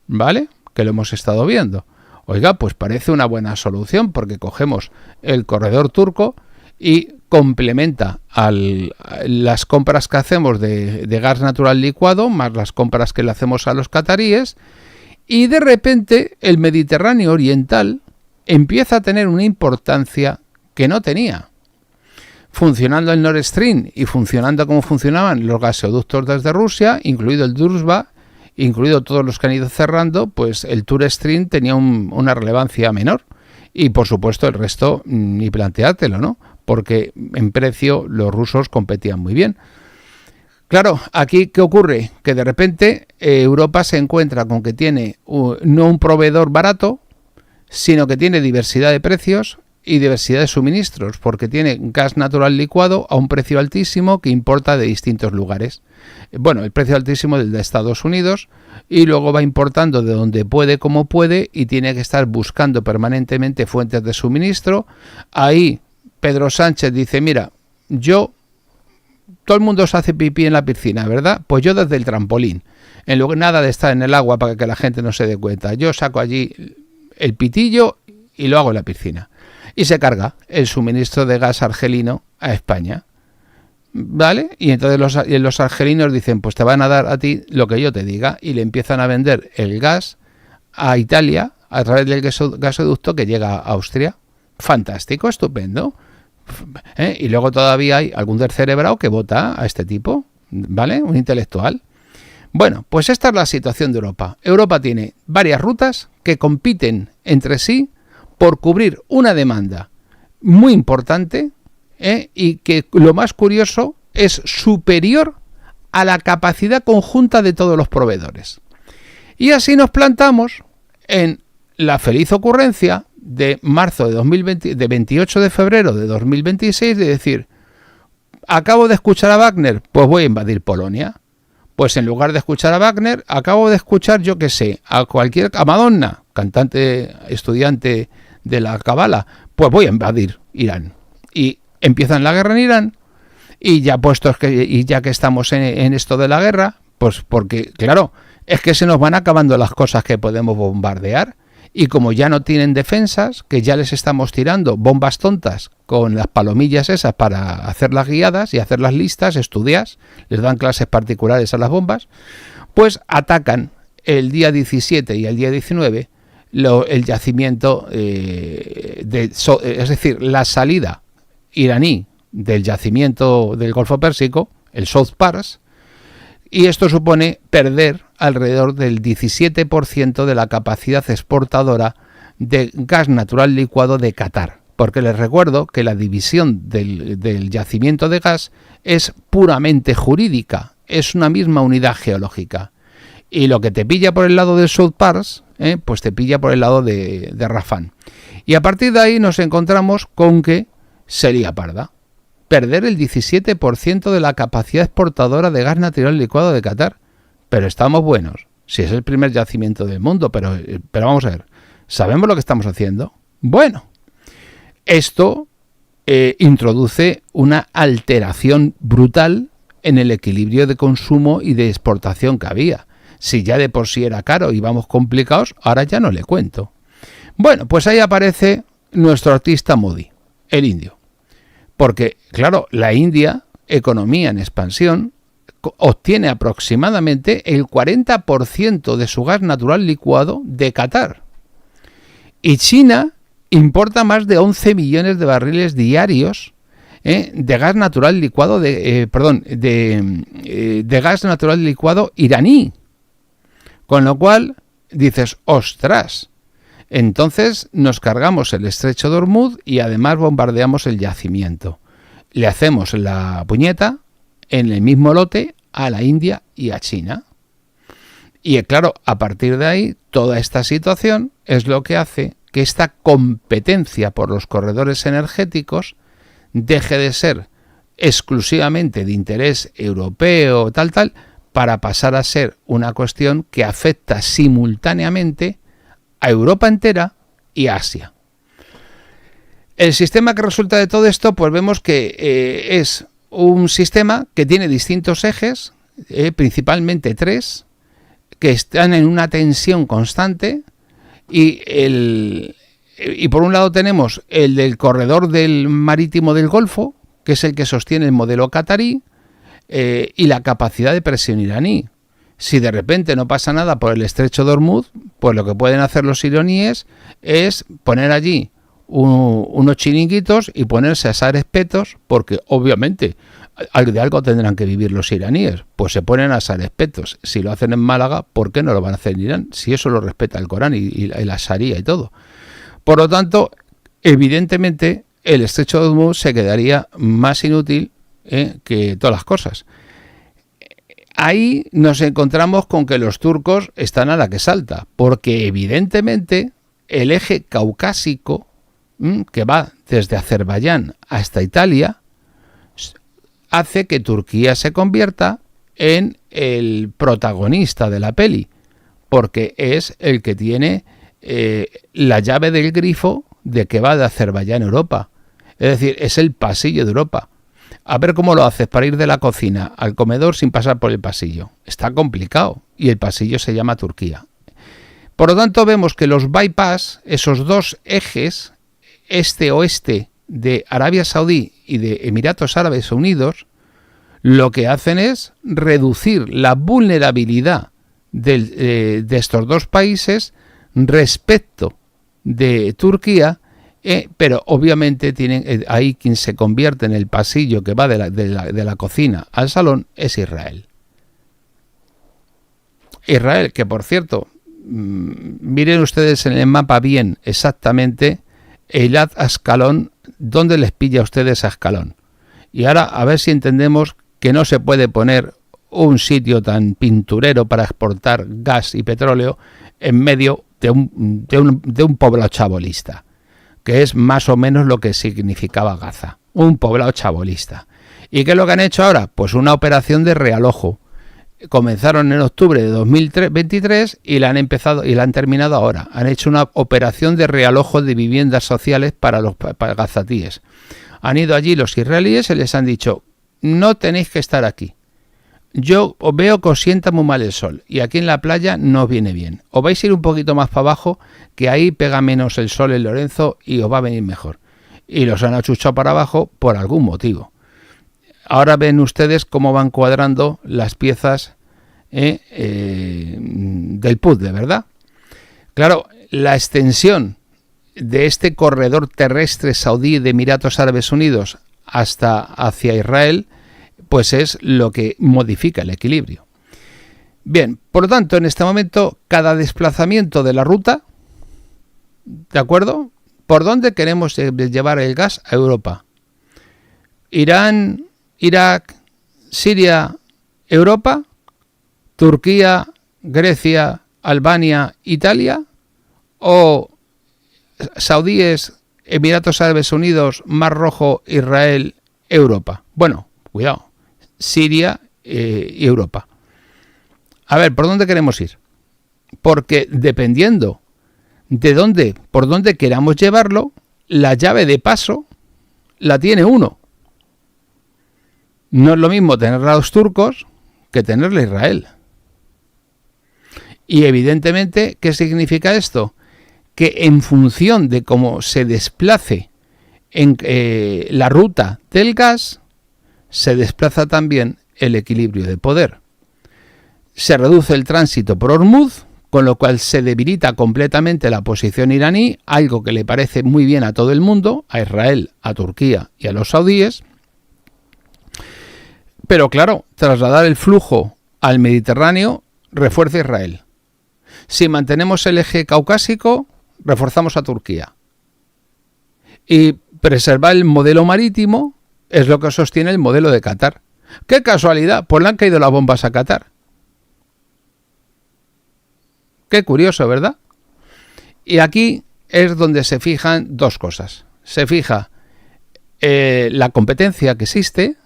[SPEAKER 1] ¿vale? Que lo hemos estado viendo. Oiga, pues parece una buena solución porque cogemos el corredor turco y complementa las compras que hacemos de gas natural licuado, más las compras que le hacemos a los cataríes, y de repente el Mediterráneo oriental empieza a tener una importancia que no tenía. Funcionando el Nord Stream y funcionando como funcionaban los gasoductos desde Rusia, incluido el Druzhba, incluido todos los que han ido cerrando, pues el Tour Stream tenía una relevancia menor. Y por supuesto el resto ni planteártelo, ¿no? Porque en precio los rusos competían muy bien. Claro, aquí ¿qué ocurre? Que de repente Europa se encuentra con que tiene no un proveedor barato, sino que tiene diversidad de precios y diversidad de suministros, porque tiene gas natural licuado a un precio altísimo que importa de distintos lugares. Bueno, el precio altísimo del de Estados Unidos, y luego va importando de donde puede, como puede, y tiene que estar buscando permanentemente fuentes de suministro. Ahí Pedro Sánchez dice, mira, todo el mundo se hace pipí en la piscina, ¿verdad? Pues yo desde el trampolín, en lugar nada de estar en el agua para que la gente no se dé cuenta. Yo saco allí el pitillo y lo hago en la piscina. Y se carga el suministro de gas argelino a España, ¿vale? Y entonces los argelinos dicen, pues te van a dar a ti lo que yo te diga, y le empiezan a vender el gas a Italia a través del gasoducto que llega a Austria. Fantástico, estupendo. Y luego todavía hay algún descerebrado que vota a este tipo, ¿vale? Un intelectual. Bueno, pues esta es la situación de Europa. Europa tiene varias rutas que compiten entre sí por cubrir una demanda muy importante, y que lo más curioso es superior a la capacidad conjunta de todos los proveedores. Y así nos plantamos en la feliz ocurrencia de marzo de 2020, de 28 de febrero de 2026, de decir, acabo de escuchar a Wagner, pues voy a invadir Polonia. Pues en lugar de escuchar a Wagner, acabo de escuchar, yo qué sé, a Madonna, cantante, estudiante de la Kabbalah, pues voy a invadir Irán. Y empiezan la guerra en Irán, y ya que estamos en esto de la guerra, pues porque, claro, es que se nos van acabando las cosas que podemos bombardear, y como ya no tienen defensas, que ya les estamos tirando bombas tontas con las palomillas esas para hacer las guiadas y hacer las listas, estudias, les dan clases particulares a las bombas, pues atacan el día 17 y el día 19 el yacimiento, es decir, la salida iraní del yacimiento del Golfo Pérsico, el South Pars, y esto supone perder alrededor del 17% de la capacidad exportadora de gas natural licuado de Qatar. Porque les recuerdo que la división del yacimiento de gas es puramente jurídica, es una misma unidad geológica. Y lo que te pilla por el lado del South Pars, pues te pilla por el lado de Rafán. Y a partir de ahí nos encontramos con que sería parda. Perder el 17% de la capacidad exportadora de gas natural licuado de Qatar. Pero estamos buenos. Si es el primer yacimiento del mundo, pero vamos a ver. ¿Sabemos lo que estamos haciendo? Bueno, esto introduce una alteración brutal en el equilibrio de consumo y de exportación que había. Si ya de por sí era caro y vamos complicados, ahora ya no le cuento. Bueno, pues ahí aparece nuestro artista Modi, el indio. Porque, claro, la India, economía en expansión, obtiene aproximadamente el 40% de su gas natural licuado de Qatar. Y China importa más de 11 millones de barriles diarios de gas natural licuado de gas natural licuado iraní. Con lo cual, dices, ¡ostras! Entonces nos cargamos el estrecho de Hormuz y además bombardeamos el yacimiento. Le hacemos la puñeta en el mismo lote a la India y a China. Y claro, a partir de ahí, toda esta situación es lo que hace que esta competencia por los corredores energéticos deje de ser exclusivamente de interés europeo, para pasar a ser una cuestión que afecta simultáneamente a Europa entera y a Asia. El sistema que resulta de todo esto, pues vemos que es un sistema que tiene distintos ejes, principalmente 3, que están en una tensión constante y por un lado tenemos el del corredor del marítimo del Golfo, que es el que sostiene el modelo qatarí, y la capacidad de presión iraní. Si de repente no pasa nada por el estrecho de Hormuz, pues lo que pueden hacer los iraníes es poner allí unos chiringuitos y ponerse a asar espetos, porque obviamente de algo tendrán que vivir los iraníes, pues se ponen a asar espetos. Si lo hacen en Málaga, ¿por qué no lo van a hacer en Irán? Si eso lo respeta el Corán y la Sharia y todo. Por lo tanto, evidentemente, el estrecho de Hormuz se quedaría más inútil que todas las cosas. Ahí nos encontramos con que los turcos están a la que salta, porque evidentemente el eje caucásico, que va desde Azerbaiyán hasta Italia, hace que Turquía se convierta en el protagonista de la peli, porque es el que tiene la llave del grifo de que va de Azerbaiyán a Europa. Es decir, es el pasillo de Europa. A ver cómo lo haces para ir de la cocina al comedor sin pasar por el pasillo. Está complicado y el pasillo se llama Turquía. Por lo tanto, vemos que los bypass, esos dos ejes, este-oeste de Arabia Saudí y de Emiratos Árabes Unidos, lo que hacen es reducir la vulnerabilidad de estos dos países respecto de Turquía, pero obviamente tienen ahí quien se convierte en el pasillo que va de la cocina al salón es Israel. Israel, que por cierto, miren ustedes en el mapa bien exactamente Eilat Ascalón, dónde les pilla a ustedes a Ascalón. Y ahora a ver si entendemos que no se puede poner un sitio tan pinturero para exportar gas y petróleo en medio de un poblado chabolista, que es más o menos lo que significaba Gaza, un poblado chabolista. ¿Y qué es lo que han hecho ahora? Pues una operación de realojo. Comenzaron en octubre de 2023 y la han terminado ahora. Han hecho una operación de realojo de viviendas sociales para los gazatíes. Han ido allí los israelíes y les han dicho: no tenéis que estar aquí. Yo os veo que os sienta muy mal el sol y aquí en la playa no os viene bien. Os vais a ir un poquito más para abajo, que ahí pega menos el sol en Lorenzo y os va a venir mejor. Y los han achuchado para abajo por algún motivo. Ahora ven ustedes cómo van cuadrando las piezas del puzzle, ¿verdad? Claro, la extensión de este corredor terrestre saudí de Emiratos Árabes Unidos hacia Israel, pues es lo que modifica el equilibrio. Bien, por lo tanto, en este momento, cada desplazamiento de la ruta, ¿de acuerdo? ¿Por dónde queremos llevar el gas a Europa? Irán, Irak, Siria, Europa, Turquía, Grecia, Albania, Italia, o saudíes, Emiratos Árabes Unidos, Mar Rojo, Israel, Europa. Bueno, cuidado, Siria y Europa. A ver, ¿por dónde queremos ir? Porque dependiendo de por dónde queramos llevarlo, la llave de paso la tiene uno. No es lo mismo tenerla a los turcos que tenerla a Israel. Y evidentemente, ¿qué significa esto? Que en función de cómo se desplace en la ruta del gas, se desplaza también el equilibrio de poder. Se reduce el tránsito por Hormuz, con lo cual se debilita completamente la posición iraní, algo que le parece muy bien a todo el mundo, a Israel, a Turquía y a los saudíes. Pero claro, trasladar el flujo al Mediterráneo refuerza Israel. Si mantenemos el eje caucásico, reforzamos a Turquía. Y preservar el modelo marítimo es lo que sostiene el modelo de Qatar. ¡Qué casualidad! Pues le han caído las bombas a Qatar. Qué curioso, ¿verdad? Y aquí es donde se fijan dos cosas. Se fija la competencia que existe,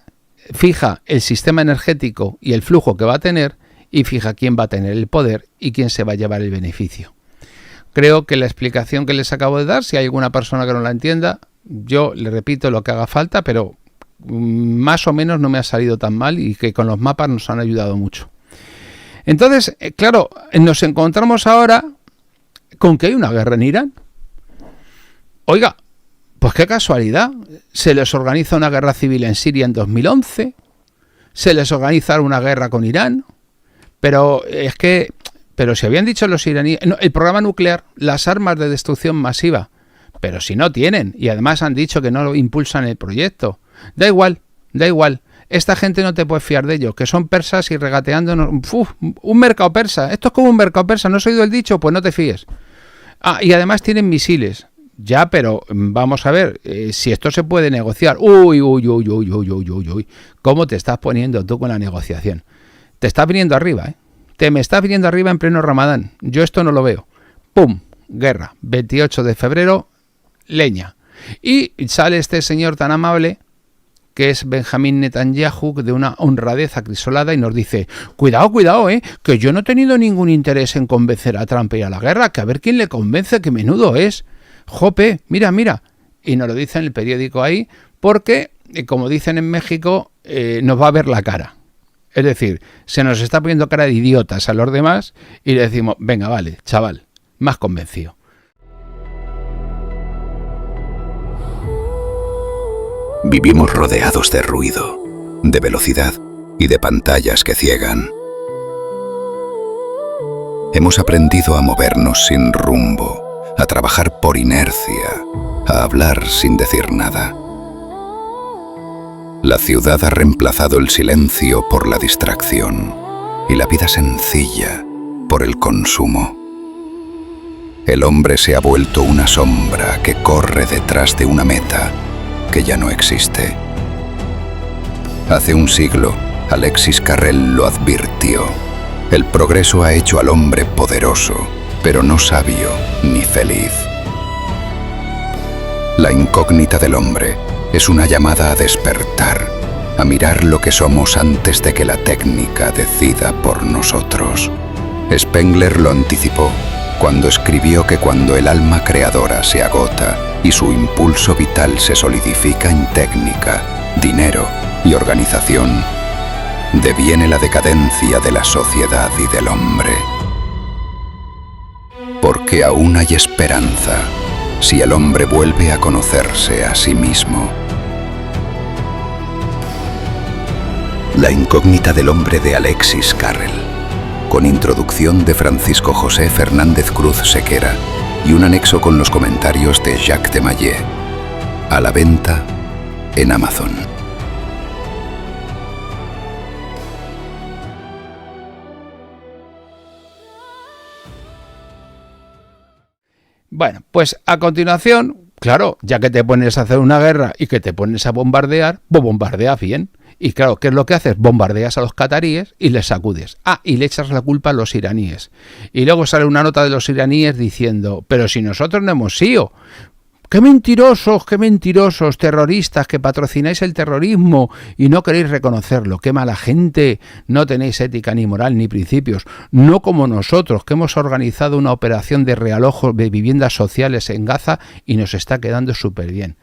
[SPEAKER 1] fija el sistema energético y el flujo que va a tener, y fija quién va a tener el poder y quién se va a llevar el beneficio. Creo que la explicación que les acabo de dar, si hay alguna persona que no la entienda, yo le repito lo que haga falta, pero más o menos no me ha salido tan mal, y que con los mapas nos han ayudado mucho. Entonces, claro, nos encontramos ahora con que hay una guerra en Irán. Oiga, pues qué casualidad. Se les organiza una guerra civil en Siria en 2011, se les organiza una guerra con Irán, pero si habían dicho los iraníes, no, el programa nuclear, las armas de destrucción masiva, pero si no tienen, y además han dicho que no impulsan el proyecto. Da igual. Esta gente no te puedes fiar de ellos, que son persas y regateándonos. Un mercado persa. Esto es como un mercado persa. ¿No has oído el dicho? Pues no te fíes. Y además tienen misiles. Ya, pero vamos a ver, si esto se puede negociar. Uy. ¿Cómo te estás poniendo tú con la negociación? Te estás viniendo arriba, ¿eh? Te me estás viniendo arriba en pleno Ramadán. Yo esto no lo veo. ¡Pum! Guerra. 28 de febrero, leña. Y sale este señor tan amable, que es Benjamín Netanyahu, de una honradez acrisolada, y nos dice: cuidado, que yo no he tenido ningún interés en convencer a Trump a ir a la guerra, que a ver quién le convence, que menudo es. Jope, mira. Y nos lo dice en el periódico ahí, porque, como dicen en México, nos va a ver la cara. Es decir, se nos está poniendo cara de idiotas a los demás, y le decimos: venga, vale, chaval, más convencido.
[SPEAKER 2] Vivimos rodeados de ruido, de velocidad y de pantallas que ciegan. Hemos aprendido a movernos sin rumbo, a trabajar por inercia, a hablar sin decir nada. La ciudad ha reemplazado el silencio por la distracción y la vida sencilla por el consumo. El hombre se ha vuelto una sombra que corre detrás de una meta que ya no existe. Hace un siglo, Alexis Carrel lo advirtió. El progreso ha hecho al hombre poderoso, pero no sabio ni feliz. La incógnita del hombre es una llamada a despertar, a mirar lo que somos antes de que la técnica decida por nosotros. Spengler lo anticipó cuando escribió que cuando el alma creadora se agota y su impulso vital se solidifica en técnica, dinero y organización, deviene la decadencia de la sociedad y del hombre. Porque aún hay esperanza si el hombre vuelve a conocerse a sí mismo. La incógnita del hombre, de Alexis Carrel, con introducción de Francisco José Fernández Cruz Sequera y un anexo con los comentarios de Jacques de Maillet. A la venta en Amazon.
[SPEAKER 1] Bueno, pues a continuación, claro, ya que te pones a hacer una guerra y que te pones a bombardear, pues bombardeas bien. Y claro, ¿qué es lo que haces? Bombardeas a los cataríes y les sacudes. Y le echas la culpa a los iraníes. Y luego sale una nota de los iraníes diciendo: pero si nosotros no hemos sido. ¡Qué mentirosos, terroristas, que patrocináis el terrorismo y no queréis reconocerlo! ¡Qué mala gente! No tenéis ética ni moral ni principios. No como nosotros, que hemos organizado una operación de realojo de viviendas sociales en Gaza y nos está quedando súper bien.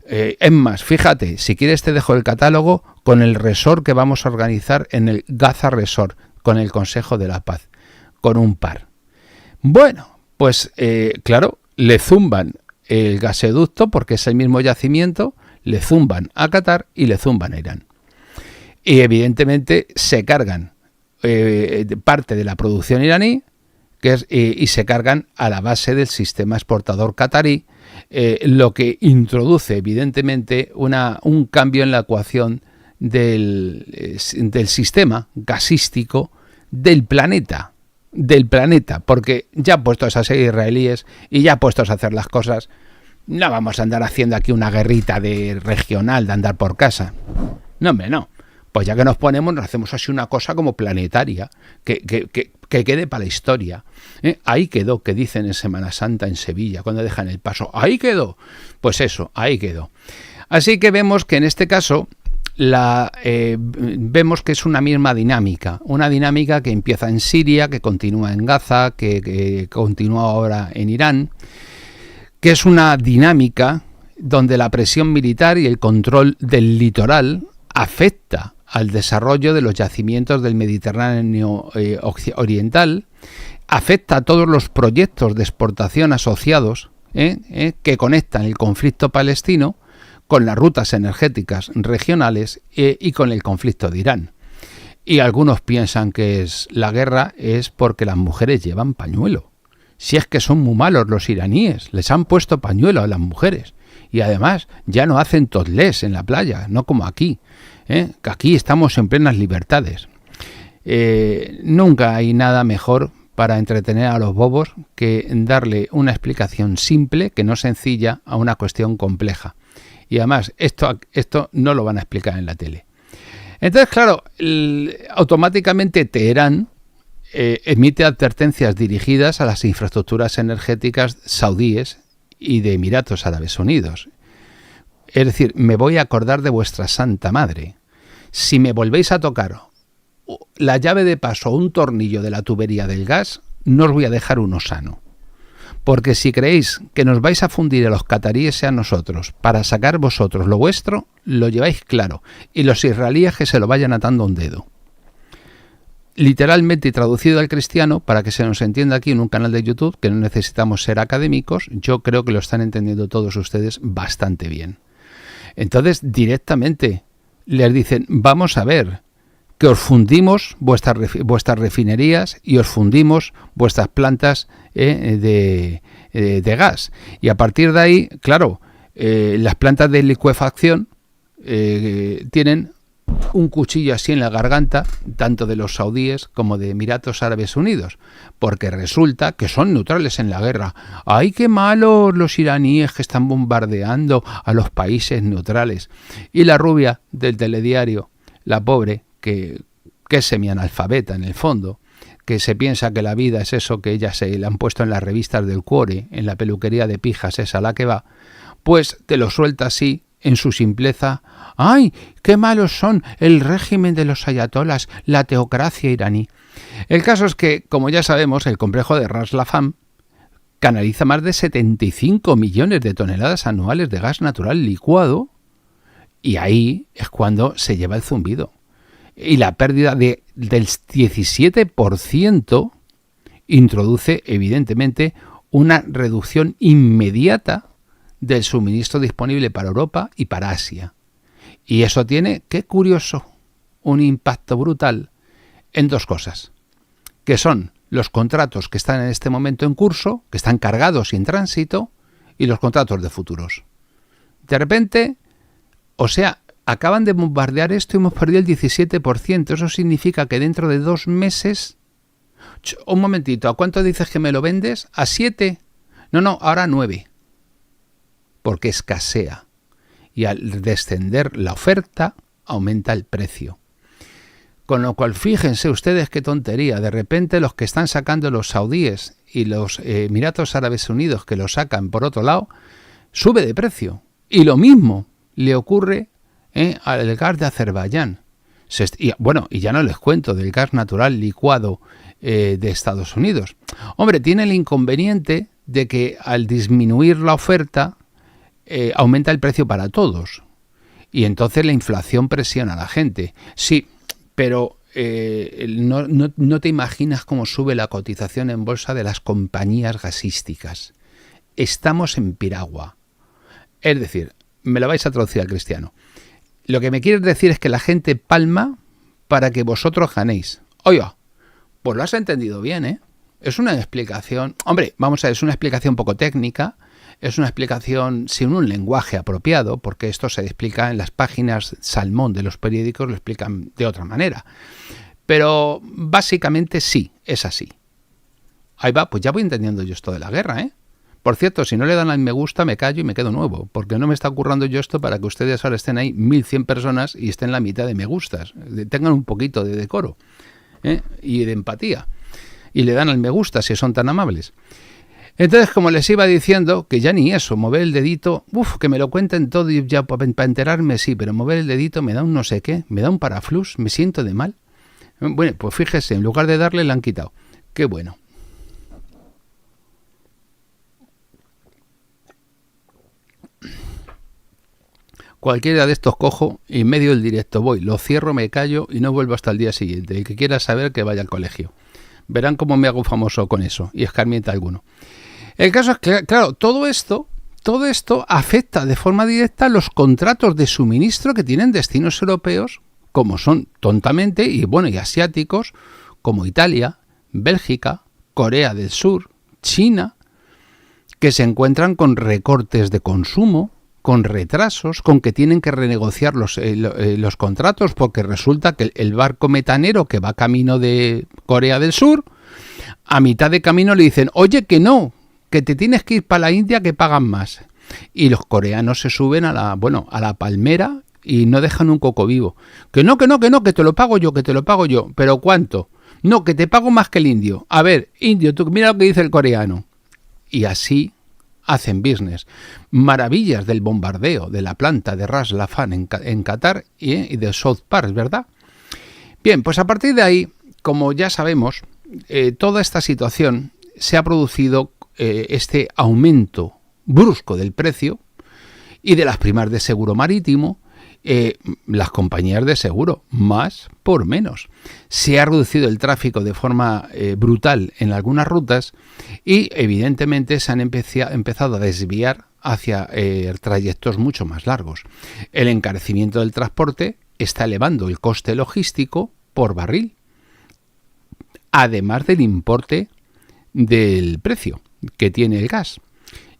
[SPEAKER 1] Es más, fíjate, si quieres te dejo el catálogo con el resort que vamos a organizar en el Gaza Resort, con el Consejo de la Paz, con un par. Bueno, pues claro, le zumban el gasoducto, porque es el mismo yacimiento, le zumban a Qatar y le zumban a Irán. Y evidentemente se cargan parte de la producción iraní, y se cargan a la base del sistema exportador qatarí, lo que introduce evidentemente un cambio en la ecuación del sistema gasístico del planeta. del planeta, porque ya puestos a ser israelíes y ya puestos a hacer las cosas, no vamos a andar haciendo aquí una guerrita de regional de andar por casa. No, hombre, no. Pues ya que nos ponemos, nos hacemos así una cosa como planetaria, que quede para la historia. Ahí quedó, que dicen en Semana Santa en Sevilla, cuando dejan el paso. Ahí quedó. Pues eso, ahí quedó. Así que vemos que en este caso vemos que es una misma dinámica. Una dinámica que empieza en Siria, que continúa en Gaza, que continúa ahora en Irán, que es una dinámica donde la presión militar y el control del litoral afecta al desarrollo de los yacimientos del Mediterráneo oriental, afecta a todos los proyectos de exportación asociados que conectan el conflicto palestino con las rutas energéticas regionales y con el conflicto de Irán. Y algunos piensan que la guerra es porque las mujeres llevan pañuelo. Si es que son muy malos los iraníes, les han puesto pañuelo a las mujeres. Y además ya no hacen topless en la playa, no como aquí. Que aquí estamos en plenas libertades. Nunca hay nada mejor para entretener a los bobos que darle una explicación simple, que no sencilla, a una cuestión compleja. Y además esto no lo van a explicar en la tele. Entonces, claro, automáticamente Teherán emite advertencias dirigidas a las infraestructuras energéticas saudíes y de Emiratos Árabes Unidos. Es decir, me voy a acordar de vuestra santa madre. Si me volvéis a tocar la llave de paso o un tornillo de la tubería del gas, no os voy a dejar uno sano. Porque si creéis que nos vais a fundir a los cataríes y a nosotros para sacar vosotros lo vuestro, lo lleváis claro. Y los israelíes que se lo vayan atando a un dedo. Literalmente y traducido al cristiano, para que se nos entienda aquí en un canal de YouTube, que no necesitamos ser académicos, yo creo que lo están entendiendo todos ustedes bastante bien. Entonces, directamente les dicen, vamos a ver, que os fundimos vuestras refinerías y os fundimos vuestras plantas de gas. Y a partir de ahí, claro, las plantas de licuefacción tienen un cuchillo así en la garganta, tanto de los saudíes como de Emiratos Árabes Unidos, porque resulta que son neutrales en la guerra. ¡Ay, qué malos los iraníes que están bombardeando a los países neutrales! Y la rubia del telediario, la pobre, que es semianalfabeta en el fondo, que se piensa que la vida es eso que ellas se le han puesto en las revistas del Cuore, en la peluquería de pijas esa a la que va, pues te lo suelta así, en su simpleza. ¡Ay, qué malos son el régimen de los ayatolas, la teocracia iraní! El caso es que, como ya sabemos, el complejo de Ras Laffan canaliza más de 75 millones de toneladas anuales de gas natural licuado, y ahí es cuando se lleva el zumbido. Y la pérdida del 17% introduce, evidentemente, una reducción inmediata del suministro disponible para Europa y para Asia. Y eso tiene, qué curioso, un impacto brutal en dos cosas, que son los contratos que están en este momento en curso, que están cargados y en tránsito, y los contratos de futuros. De repente, o sea, acaban de bombardear esto y hemos perdido el 17%. Eso significa que dentro de 2 meses... Un momentito, ¿a cuánto dices que me lo vendes? ¿A 7? No, ahora a 9. Porque escasea. Y al descender la oferta, aumenta el precio. Con lo cual, fíjense ustedes qué tontería. De repente los que están sacando los saudíes y los Emiratos Árabes Unidos que lo sacan por otro lado, sube de precio. Y lo mismo le ocurre al gas de Azerbaiyán. Y ya no les cuento del gas natural licuado de Estados Unidos. Hombre, tiene el inconveniente de que al disminuir la oferta aumenta el precio para todos. Y entonces la inflación presiona a la gente. Sí, pero no te imaginas cómo sube la cotización en bolsa de las compañías gasísticas. Estamos en piragua. Es decir, me lo vais a traducir al cristiano. Lo que me quieres decir es que la gente palma para que vosotros ganéis. Oiga, pues lo has entendido bien, ¿eh? Es una explicación... Hombre, vamos a ver, es una explicación poco técnica, es una explicación sin un lenguaje apropiado, porque esto se explica en las páginas salmón de los periódicos, lo explican de otra manera. Pero básicamente sí, es así. Ahí va, pues ya voy entendiendo yo esto de la guerra, ¿eh? Por cierto, si no le dan al me gusta, me callo y me quedo nuevo, porque no me está currando yo esto para que ustedes ahora estén ahí 1100 personas y estén la mitad de me gustas. Tengan un poquito de decoro, ¿eh? Y de empatía. Y le dan al me gusta si son tan amables. Entonces, como les iba diciendo, que ya ni eso, mover el dedito, que me lo cuenten todo y ya para enterarme sí, pero mover el dedito me da un no sé qué, me da un paraflús, me siento de mal. Bueno, pues fíjese, en lugar de darle, le han quitado. Qué bueno. Cualquiera de estos cojo y en medio del directo voy, lo cierro, me callo y no vuelvo hasta el día siguiente. El que quiera saber que vaya al colegio. Verán cómo me hago famoso con eso y escarmienta alguno. El caso es que, claro, todo esto afecta de forma directa los contratos de suministro que tienen destinos europeos, como son tontamente, y asiáticos, como Italia, Bélgica, Corea del Sur, China, que se encuentran con recortes de consumo, con retrasos, con que tienen que renegociar los contratos, porque resulta que el barco metanero que va camino de Corea del Sur, a mitad de camino le dicen, oye, que no, que te tienes que ir para la India, que pagan más. Y los coreanos se suben a la palmera y no dejan un coco vivo. Que no, que te lo pago yo. ¿Pero cuánto? No, que te pago más que el indio. A ver, indio, tú mira lo que dice el coreano. Y así hacen business. Maravillas del bombardeo de la planta de Ras Laffan en Qatar y de South Park, ¿verdad? Bien, pues a partir de ahí, como ya sabemos, toda esta situación se ha producido este aumento brusco del precio y de las primas de seguro marítimo, las compañías de seguro, más por menos. Se ha reducido el tráfico de forma brutal en algunas rutas y evidentemente se han empezado a desviar hacia trayectos mucho más largos. El encarecimiento del transporte está elevando el coste logístico por barril, además del importe del precio que tiene el gas.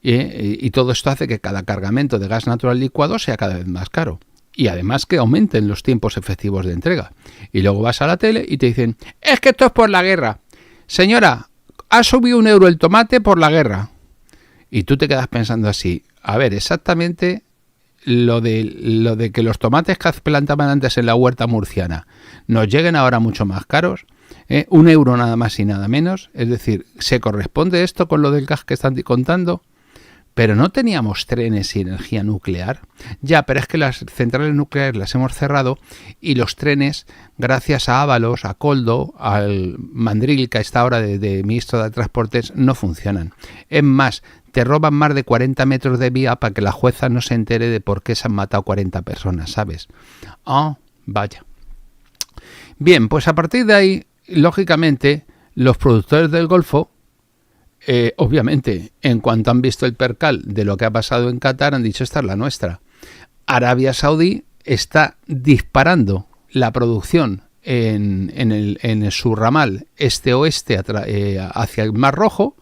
[SPEAKER 1] Y todo esto hace que cada cargamento de gas natural licuado sea cada vez más caro. Y además que aumenten los tiempos efectivos de entrega. Y luego vas a la tele y te dicen, es que esto es por la guerra. Señora, ha subido €1 el tomate por la guerra. Y tú te quedas pensando así, a ver, exactamente lo de que los tomates que plantaban antes en la huerta murciana nos lleguen ahora mucho más caros, €1 nada más y nada menos. Es decir, ¿se corresponde esto con lo del gas que están contando? Pero no teníamos trenes y energía nuclear. Ya, pero es que las centrales nucleares las hemos cerrado y los trenes, gracias a Ábalos, a Koldo, al Mandril, que a esta hora de ministro de Transportes, no funcionan. Es más, te roban más de 40 metros de vía para que la jueza no se entere de por qué se han matado 40 personas, ¿sabes? Ah, vaya. Bien, pues a partir de ahí, lógicamente, los productores del Golfo, obviamente, en cuanto han visto el percal de lo que ha pasado en Qatar, han dicho, esta es la nuestra. Arabia Saudí está disparando la producción en su ramal este-oeste hacia el Mar Rojo,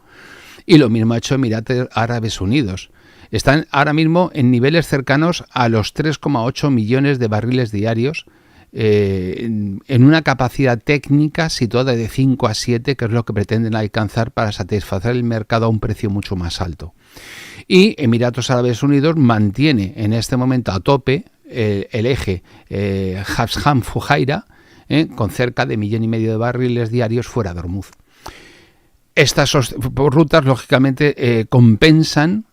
[SPEAKER 1] y lo mismo ha hecho Emiratos Árabes Unidos. Están ahora mismo en niveles cercanos a los 3,8 millones de barriles diarios, en una capacidad técnica situada de 5 a 7, que es lo que pretenden alcanzar para satisfacer el mercado a un precio mucho más alto. Y Emiratos Árabes Unidos mantiene en este momento a tope el eje Habshan-Fujairah, con cerca de 1,5 millones de barriles diarios fuera de Hormuz. Estas rutas, lógicamente, compensan,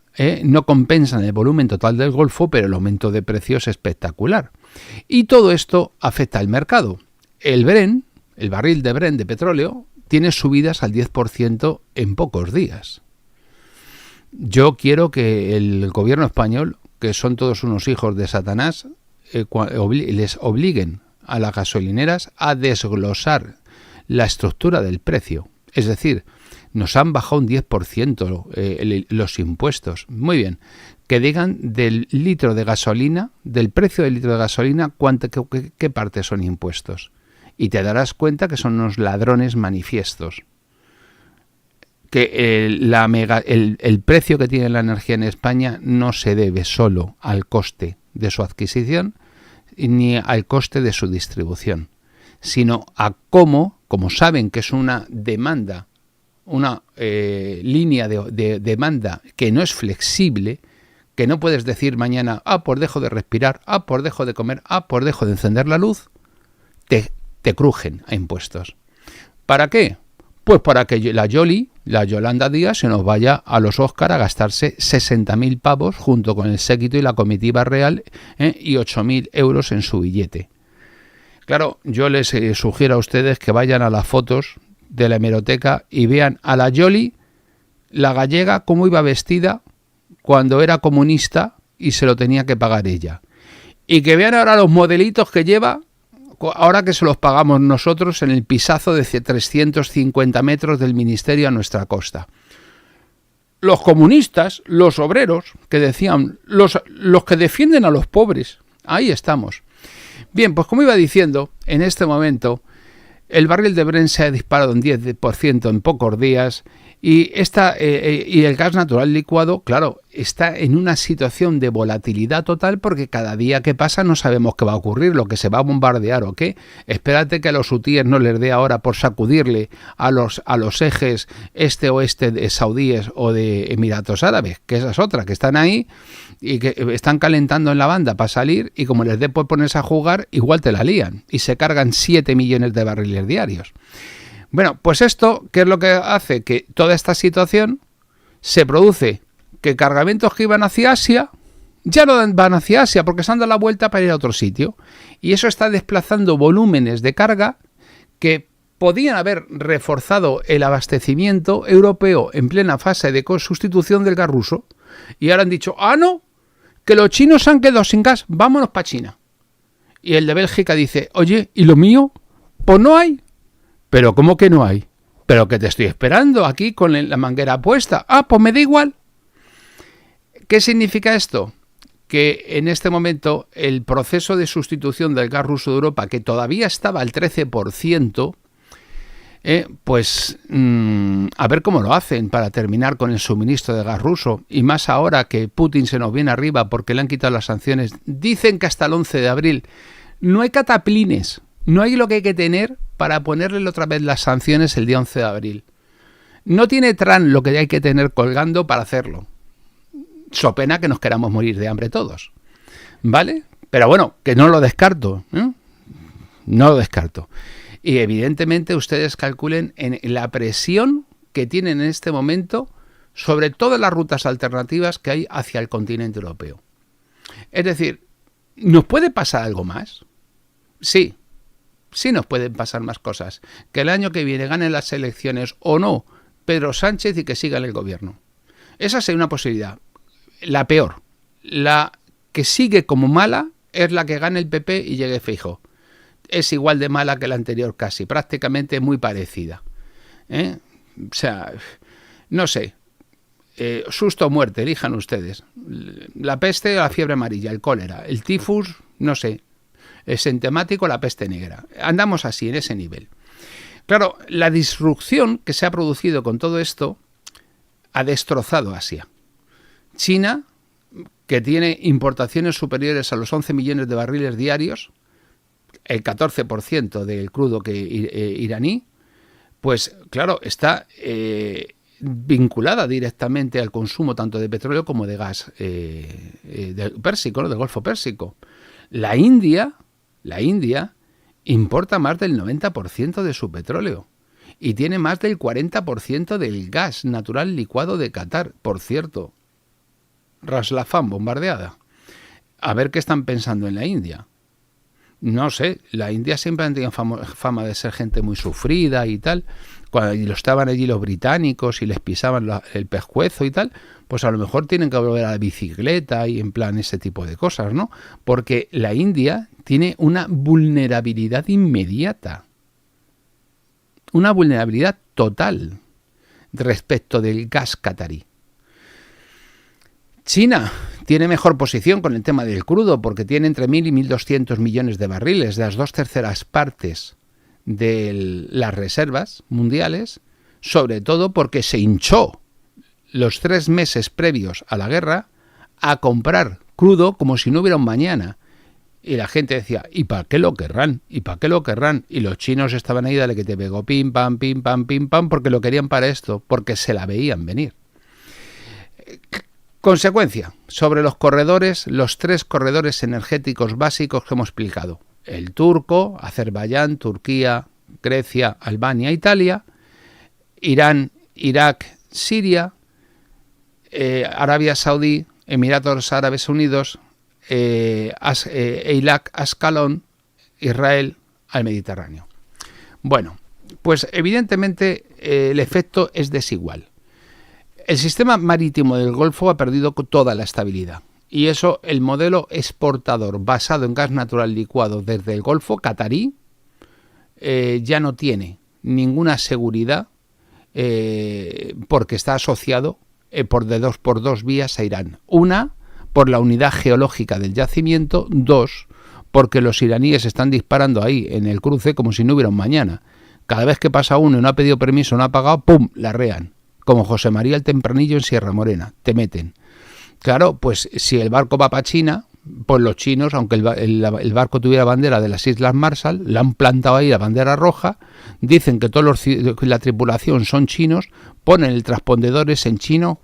[SPEAKER 1] no compensan el volumen total del Golfo, pero el aumento de precios es espectacular. Y todo esto afecta al mercado. El Brent, el barril de Brent de petróleo, tiene subidas al 10% en pocos días. Yo quiero que el gobierno español, que son todos unos hijos de Satanás, les obliguen a las gasolineras a desglosar la estructura del precio. Es decir, nos han bajado un 10% los impuestos. Muy bien. Que digan del litro de gasolina, del precio del litro de gasolina, qué parte son impuestos. Y te darás cuenta que son unos ladrones manifiestos. Que el precio que tiene la energía en España no se debe solo al coste de su adquisición ni al coste de su distribución, sino a cómo, como saben que es una demanda línea de demanda que no es flexible, que no puedes decir mañana, pues dejo de respirar, pues dejo de comer, pues dejo de encender la luz, te crujen a impuestos. ¿Para qué? Pues para que la Yolanda Díaz, se nos vaya a los Óscar a gastarse 60.000 pavos junto con el séquito y la comitiva real, y 8.000 euros en su billete. Claro, yo les sugiero a ustedes que vayan a las fotos de la hemeroteca y vean a la Yoli, la gallega, cómo iba vestida cuando era comunista y se lo tenía que pagar ella. Y que vean ahora los modelitos que lleva, ahora que se los pagamos nosotros en el pisazo de 350 metros del ministerio a nuestra costa. Los comunistas, los obreros, que decían, los que defienden a los pobres, ahí estamos. Bien, pues como iba diciendo, en este momento el barril de Brent se ha disparado un 10% en pocos días y el gas natural licuado, claro, está en una situación de volatilidad total porque cada día que pasa no sabemos qué va a ocurrir, lo que se va a bombardear o qué. Espérate que a los hutíes no les dé ahora por sacudirle a los ejes este-oeste de saudíes o de Emiratos Árabes, que esa es otra, que están ahí y que están calentando en la banda para salir y como les dé por ponerse a jugar, igual te la lían y se cargan 7 millones de barriles diarios. Bueno, pues esto, ¿qué es lo que hace? Que toda esta situación se produce que cargamentos que iban hacia Asia ya no van hacia Asia porque se han dado la vuelta para ir a otro sitio. Y eso está desplazando volúmenes de carga que podían haber reforzado el abastecimiento europeo en plena fase de sustitución del gas ruso. Y ahora han dicho, no, que los chinos se han quedado sin gas, vámonos para China. Y el de Bélgica dice, oye, ¿y lo mío? Pues no hay. ¿Pero cómo que no hay? ¿Pero que te estoy esperando aquí con la manguera puesta? Pues me da igual. ¿Qué significa esto? Que en este momento el proceso de sustitución del gas ruso de Europa, que todavía estaba al 13%, a ver cómo lo hacen para terminar con el suministro de gas ruso. Y más ahora que Putin se nos viene arriba porque le han quitado las sanciones. Dicen que hasta el 11 de abril. No hay cataplines. No hay lo que hay que tener para ponerle otra vez las sanciones el día 11 de abril. No tiene Trump lo que hay que tener colgando para hacerlo. So pena que nos queramos morir de hambre todos. ¿Vale? Pero bueno, que no lo descarto. No lo descarto. Y evidentemente ustedes calculen en la presión que tienen en este momento sobre todas las rutas alternativas que hay hacia el continente europeo. Es decir, ¿nos puede pasar algo más? Sí. Sí nos pueden pasar más cosas. Que el año que viene ganen las elecciones o no Pedro Sánchez y que siga en el gobierno. Esa sería una posibilidad. La peor. La que sigue como mala es la que gane el PP y llegue Feijóo. Es igual de mala que la anterior casi. Prácticamente muy parecida. O sea, no sé. Susto o muerte, elijan ustedes. La peste o la fiebre amarilla, el cólera, el tifus, no sé. Es entemático la peste negra. Andamos así, en ese nivel. Claro, la disrupción que se ha producido con todo esto ha destrozado Asia. China, que tiene importaciones superiores a los 11 millones de barriles diarios, el 14% del crudo iraní, pues claro, está vinculada directamente al consumo tanto de petróleo como de gas del Pérsico, ¿no? Del Golfo Pérsico. La India importa más del 90% de su petróleo y tiene más del 40% del gas natural licuado de Qatar. Por cierto, Ras Laffan bombardeada. A ver qué están pensando en la India. No sé, la India siempre ha tenido fama de ser gente muy sufrida y tal. Cuando lo estaban allí los británicos y les pisaban el pescuezo y tal, pues a lo mejor tienen que volver a la bicicleta y en plan ese tipo de cosas, ¿no? Porque la India tiene una vulnerabilidad inmediata, una vulnerabilidad total respecto del gas catarí. China tiene mejor posición con el tema del crudo porque tiene entre 1.000 y 1.200 millones de barriles, de las 2/3 partes de las reservas mundiales, sobre todo porque se hinchó los 3 meses previos a la guerra a comprar crudo como si no hubiera un mañana. Y la gente decía, ¿y para qué lo querrán? ¿Y para qué lo querrán? Y los chinos estaban ahí, dale que te pegó, pim, pam, porque lo querían para esto, porque se la veían venir. Consecuencia, sobre los corredores, los 3 corredores energéticos básicos que hemos explicado. El turco, Azerbaiyán, Turquía, Grecia, Albania, Italia, Irán, Irak, Siria, Arabia Saudí, Emiratos Árabes Unidos, Eilat, Ascalón, Israel, al Mediterráneo. Bueno, pues evidentemente el efecto es desigual. El sistema marítimo del Golfo ha perdido toda la estabilidad y eso el modelo exportador basado en gas natural licuado desde el Golfo catarí ya no tiene ninguna seguridad porque está asociado por dos vías a Irán. Una, por la unidad geológica del yacimiento. 2, porque los iraníes están disparando ahí en el cruce como si no hubiera un mañana. Cada vez que pasa uno y no ha pedido permiso, no ha pagado, ¡pum!, la rean. Como José María el Tempranillo en Sierra Morena, te meten. Claro, pues si el barco va para China, pues los chinos, aunque el barco tuviera bandera de las Islas Marshall, le han plantado ahí la bandera roja, dicen que todos la tripulación son chinos, ponen el transpondedores en chino,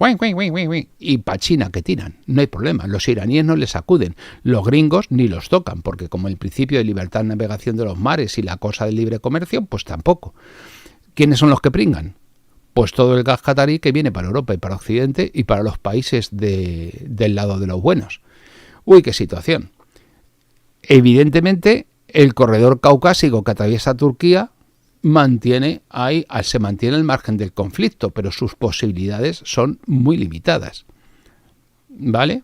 [SPEAKER 1] y para China que tiran, no hay problema, los iraníes no les acuden, los gringos ni los tocan, porque como el principio de libertad de navegación de los mares y la cosa del libre comercio, pues tampoco. ¿Quiénes son los que pringan? Pues todo el gas catarí que viene para Europa y para Occidente y para los países del lado de los buenos. Uy, qué situación. Evidentemente, el corredor caucásico que atraviesa Turquía se mantiene al margen del conflicto, pero sus posibilidades son muy limitadas. ¿Vale?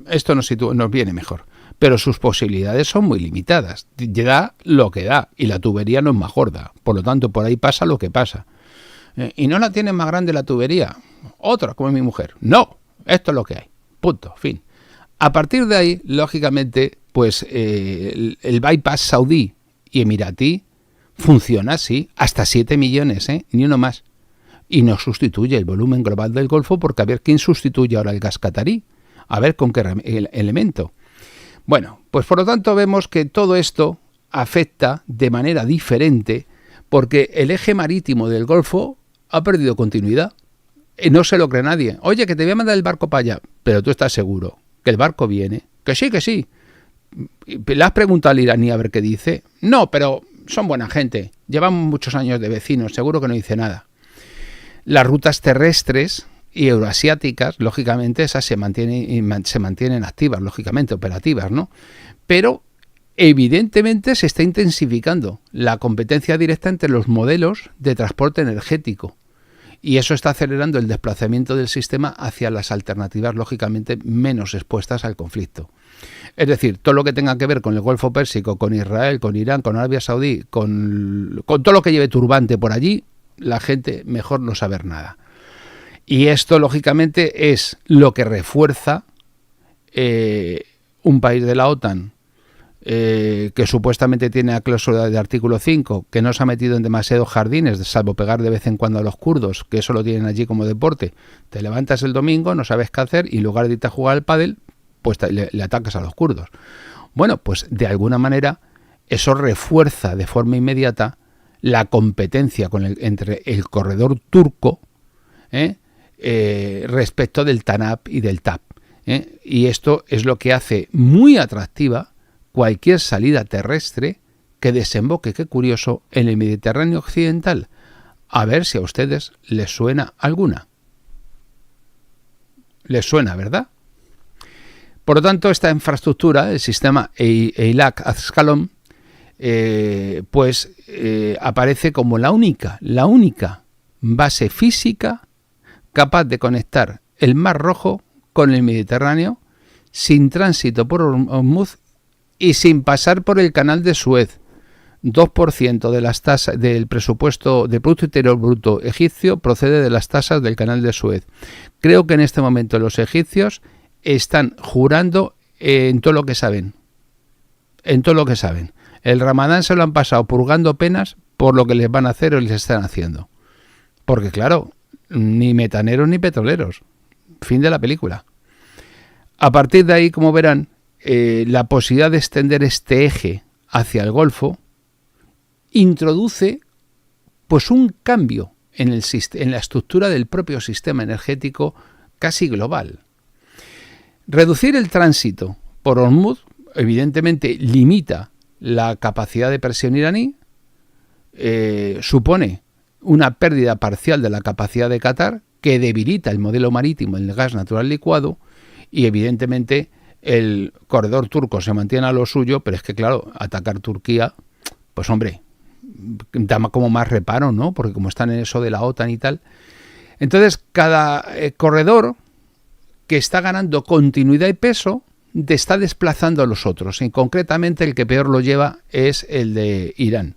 [SPEAKER 1] Esto nos viene mejor. Pero sus posibilidades son muy limitadas. Da lo que da y la tubería no es más gorda. Por lo tanto, por ahí pasa lo que pasa. ¿Y no la tienen más grande la tubería? Otra, como es mi mujer. No, esto es lo que hay. Punto, fin. A partir de ahí, lógicamente, pues el bypass saudí y emiratí funciona así, hasta 7 millones, ni uno más. Y no sustituye el volumen global del Golfo porque a ver quién sustituye ahora el gas catarí. A ver con qué elemento. Bueno, pues por lo tanto vemos que todo esto afecta de manera diferente porque el eje marítimo del Golfo ha perdido continuidad. No se lo cree nadie. Oye, que te voy a mandar el barco para allá, pero tú estás seguro que el barco viene. Que sí, que sí. ¿Le has preguntado al iraní a ver qué dice? No, pero son buena gente. Llevan muchos años de vecinos, seguro que no dice nada. Las rutas terrestres y euroasiáticas, lógicamente, esas se mantienen activas, lógicamente, operativas, ¿no? Pero, evidentemente, se está intensificando la competencia directa entre los modelos de transporte energético. Y eso está acelerando el desplazamiento del sistema hacia las alternativas, lógicamente, menos expuestas al conflicto. Es decir, todo lo que tenga que ver con el Golfo Pérsico, con Israel, con Irán, con Arabia Saudí, con todo lo que lleve turbante por allí, la gente mejor no saber nada. Y esto, lógicamente, es lo que refuerza un país de la OTAN que supuestamente tiene la cláusula de artículo 5, que no se ha metido en demasiados jardines, salvo pegar de vez en cuando a los kurdos, que eso lo tienen allí como deporte. Te levantas el domingo, no sabes qué hacer, y en lugar de irte a jugar al pádel, pues le atacas a los kurdos. Bueno, pues de alguna manera eso refuerza de forma inmediata la competencia entre el corredor turco, respecto del TANAP y del TAP. Y esto es lo que hace muy atractiva cualquier salida terrestre que desemboque, qué curioso, en el Mediterráneo occidental. A ver si a ustedes les suena alguna. Les suena, ¿verdad? Por lo tanto, esta infraestructura, el sistema Eilat Ascalón, aparece como la única base física capaz de conectar el Mar Rojo con el Mediterráneo sin tránsito por Hormuz y sin pasar por el canal de Suez. 2% de las tasas del presupuesto de Producto Interior Bruto egipcio procede de las tasas del canal de Suez. Creo que en este momento los egipcios están jurando en todo lo que saben. En todo lo que saben. El Ramadán se lo han pasado purgando penas por lo que les van a hacer o les están haciendo. Porque claro, ni metaneros ni petroleros. Fin de la película. A partir de ahí, como verán, la posibilidad de extender este eje hacia el Golfo introduce pues un cambio en la estructura del propio sistema energético casi global. Reducir el tránsito por Hormuz evidentemente limita la capacidad de presión iraní, supone una pérdida parcial de la capacidad de Qatar, que debilita el modelo marítimo del gas natural licuado, y evidentemente el corredor turco se mantiene a lo suyo, pero es que claro, atacar Turquía, pues hombre, da como más reparo, ¿no? Porque como están en eso de la OTAN y tal. Entonces, cada corredor que está ganando continuidad y peso está desplazando a los otros. Y concretamente el que peor lo lleva es el de Irán.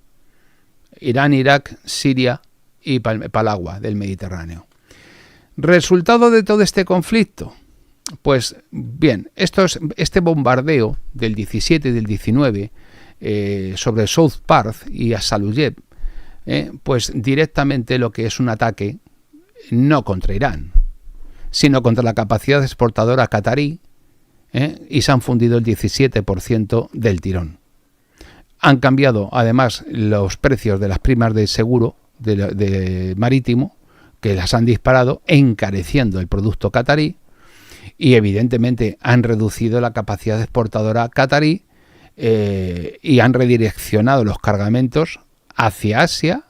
[SPEAKER 1] Irán, Irak, Siria y Palagua del Mediterráneo. ¿Resultado de todo este conflicto? Pues bien, este bombardeo del 17 y del 19 sobre South Parth y Asaluyeb, pues directamente lo que es un ataque no contra Irán, sino contra la capacidad exportadora catarí, y se han fundido el 17% del tirón. Han cambiado además los precios de las primas de seguro de marítimo, que las han disparado, encareciendo el producto catarí, y evidentemente han reducido la capacidad exportadora catarí, y han redireccionado los cargamentos hacia Asia,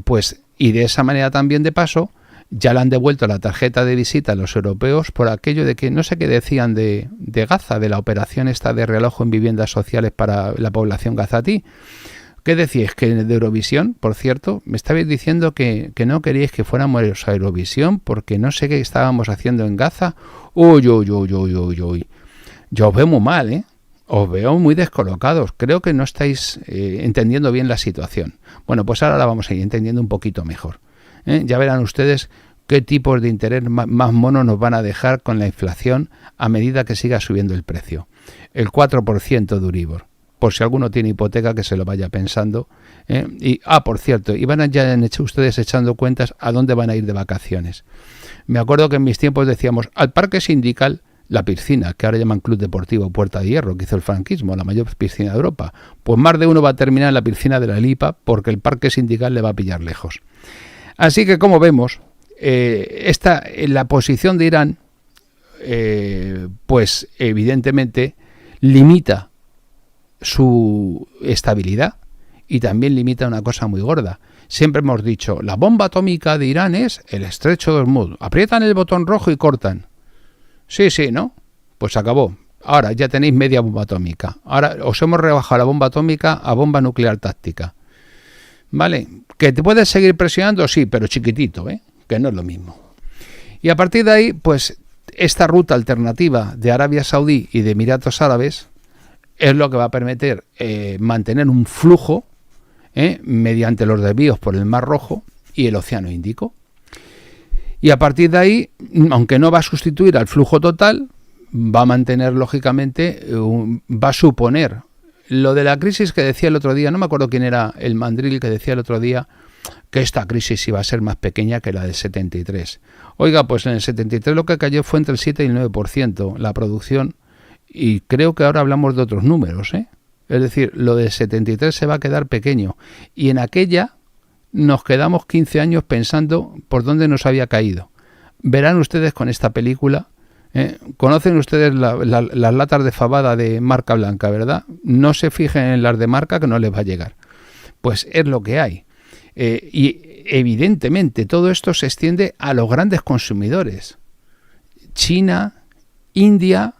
[SPEAKER 1] pues, y de esa manera también, de paso, ya le han devuelto la tarjeta de visita a los europeos por aquello de que no sé qué decían de Gaza, de la operación esta de realojo en viviendas sociales para la población gazatí. ¿Qué decíais? Que de Eurovisión, por cierto, me estabais diciendo que no queríais que fuéramos a Eurovisión porque no sé qué estábamos haciendo en Gaza. Uy. Yo os veo muy mal, ¿eh? Os veo muy descolocados. Creo que no estáis entendiendo bien la situación. Bueno, pues ahora la vamos a ir entendiendo un poquito mejor. Ya verán ustedes qué tipos de interés más monos nos van a dejar con la inflación a medida que siga subiendo el precio. El 4% de Euribor. Por si alguno tiene hipoteca, que se lo vaya pensando. Y, por cierto, y van ya han hecho ustedes echando cuentas a dónde van a ir de vacaciones. Me acuerdo que en mis tiempos decíamos al Parque Sindical, la piscina, que ahora llaman Club Deportivo Puerta de Hierro, que hizo el franquismo, la mayor piscina de Europa. Pues más de uno va a terminar en la piscina de la Lipa porque el Parque Sindical le va a pillar lejos. Así que, como vemos, la posición de Irán, pues evidentemente limita su estabilidad y también limita una cosa muy gorda. Siempre hemos dicho, la bomba atómica de Irán es el estrecho de Hormuz. Aprietan el botón rojo y cortan. Sí, ¿no? Pues acabó. Ahora ya tenéis media bomba atómica. Ahora os hemos rebajado la bomba atómica a bomba nuclear táctica. ¿Vale? ¿Que te puedes seguir presionando? Sí, pero chiquitito, que no es lo mismo. Y a partir de ahí, pues esta ruta alternativa de Arabia Saudí y de Emiratos Árabes es lo que va a permitir mantener un flujo mediante los desvíos por el Mar Rojo y el Océano Índico. Y a partir de ahí, aunque no va a sustituir al flujo total, va a mantener, lógicamente, va a suponer lo de la crisis que decía el otro día, no me acuerdo quién era el mandril que decía el otro día, que esta crisis iba a ser más pequeña que la del 73. Oiga, pues en el 73 lo que cayó fue entre el 7 y el 9% la producción, y creo que ahora hablamos de otros números, Es decir, lo del 73 se va a quedar pequeño, y en aquella nos quedamos 15 años pensando por dónde nos había caído. Verán ustedes con esta película, conocen ustedes las latas de fabada de marca blanca, ¿verdad? No se fijen en las de marca, que no les va a llegar. Pues es lo que hay. Y evidentemente todo esto se extiende a los grandes consumidores. China, India.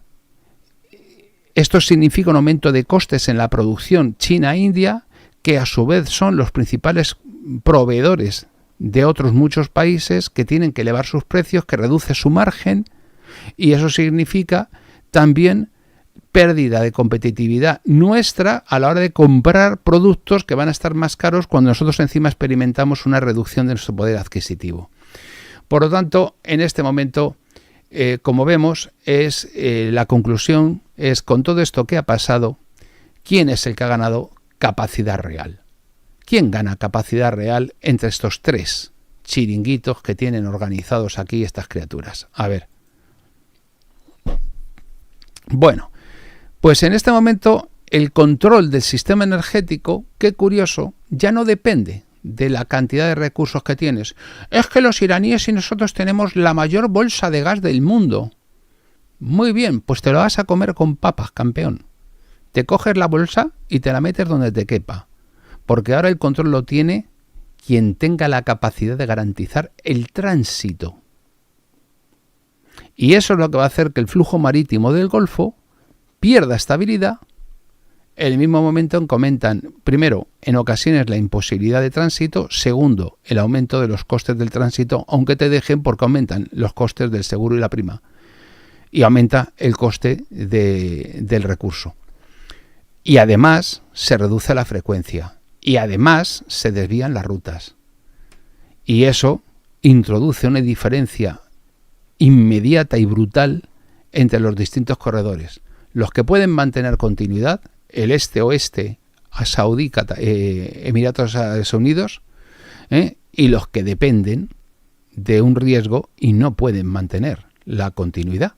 [SPEAKER 1] Esto significa un aumento de costes en la producción China-India, que a su vez son los principales proveedores de otros muchos países que tienen que elevar sus precios, que reduce su margen, y eso significa también pérdida de competitividad nuestra a la hora de comprar productos que van a estar más caros cuando nosotros encima experimentamos una reducción de nuestro poder adquisitivo. Por lo tanto, en este momento, como vemos, la conclusión es, con todo esto que ha pasado, ¿quién es el que ha ganado capacidad real? ¿Quién gana capacidad real entre estos tres chiringuitos que tienen organizados aquí estas criaturas? A ver. Bueno, pues en este momento el control del sistema energético, qué curioso, ya no depende de la cantidad de recursos que tienes. Es que los iraníes y nosotros tenemos la mayor bolsa de gas del mundo. Muy bien, pues te lo vas a comer con papas, campeón. Te coges la bolsa y te la metes donde te quepa, porque ahora el control lo tiene quien tenga la capacidad de garantizar el tránsito. Y eso es lo que va a hacer que el flujo marítimo del Golfo pierda estabilidad. En el mismo momento en que aumentan, primero, en ocasiones la imposibilidad de tránsito, segundo, el aumento de los costes del tránsito, aunque te dejen porque aumentan los costes del seguro y la prima. Y aumenta el coste del recurso. Y además se reduce la frecuencia. Y además se desvían las rutas. Y eso introduce una diferencia inmediata y brutal entre los distintos corredores. Los que pueden mantener continuidad, el este-oeste, a Saudí, Emiratos Árabes Unidos, y los que dependen de un riesgo y no pueden mantener la continuidad.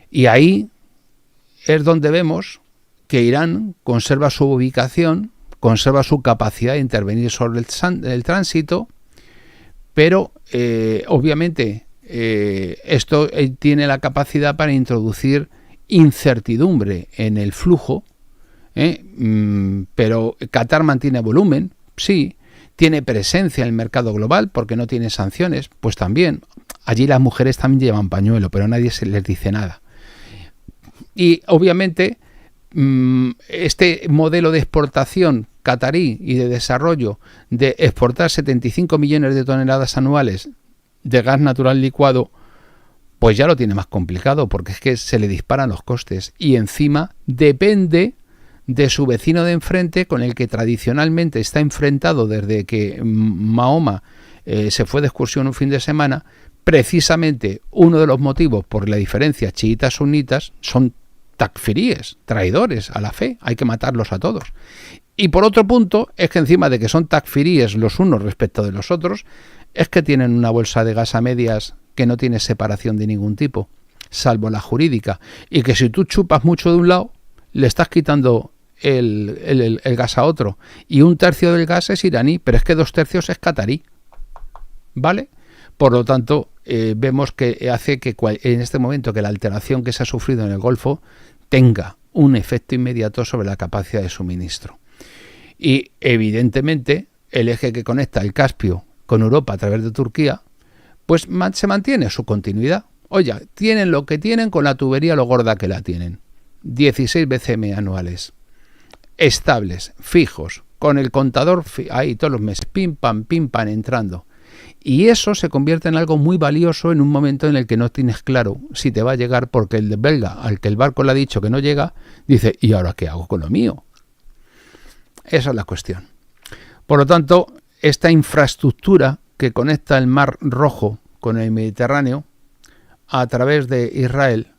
[SPEAKER 1] Y ahí es donde vemos que Irán conserva su ubicación, conserva su capacidad de intervenir sobre el tránsito, pero obviamente esto tiene la capacidad para introducir incertidumbre en el flujo, pero Qatar mantiene volumen, sí, tiene presencia en el mercado global porque no tiene sanciones, pues también. Allí las mujeres también llevan pañuelo, pero nadie se les dice nada. Y obviamente este modelo de exportación catarí y de desarrollo de exportar 75 millones de toneladas anuales de gas natural licuado, pues ya lo tiene más complicado porque es que se le disparan los costes y encima depende de su vecino de enfrente con el que tradicionalmente está enfrentado desde que Mahoma se fue de excursión un fin de semana. Precisamente uno de los motivos por la diferencia chiitas-sunitas son takfiríes, traidores a la fe, hay que matarlos a todos. Y por otro punto es que encima de que son takfiríes los unos respecto de los otros, es que tienen una bolsa de gas a medias que no tiene separación de ningún tipo, salvo la jurídica, y que si tú chupas mucho de un lado, le estás quitando el gas a otro, y un tercio del gas es iraní, pero es que 2/3 es catarí, ¿vale? Por lo tanto, vemos que hace que en este momento que la alteración que se ha sufrido en el Golfo tenga un efecto inmediato sobre la capacidad de suministro. Y evidentemente el eje que conecta el Caspio con Europa a través de Turquía, pues se mantiene su continuidad. Oye, tienen lo que tienen con la tubería lo gorda que la tienen. 16 BCM anuales, estables, fijos, con el contador ahí todos los meses, pim pam entrando. Y eso se convierte en algo muy valioso en un momento en el que no tienes claro si te va a llegar, porque el de belga, al que el barco le ha dicho que no llega, dice, ¿y ahora qué hago con lo mío? Esa es la cuestión. Por lo tanto, esta infraestructura que conecta el Mar Rojo con el Mediterráneo a través de Israel,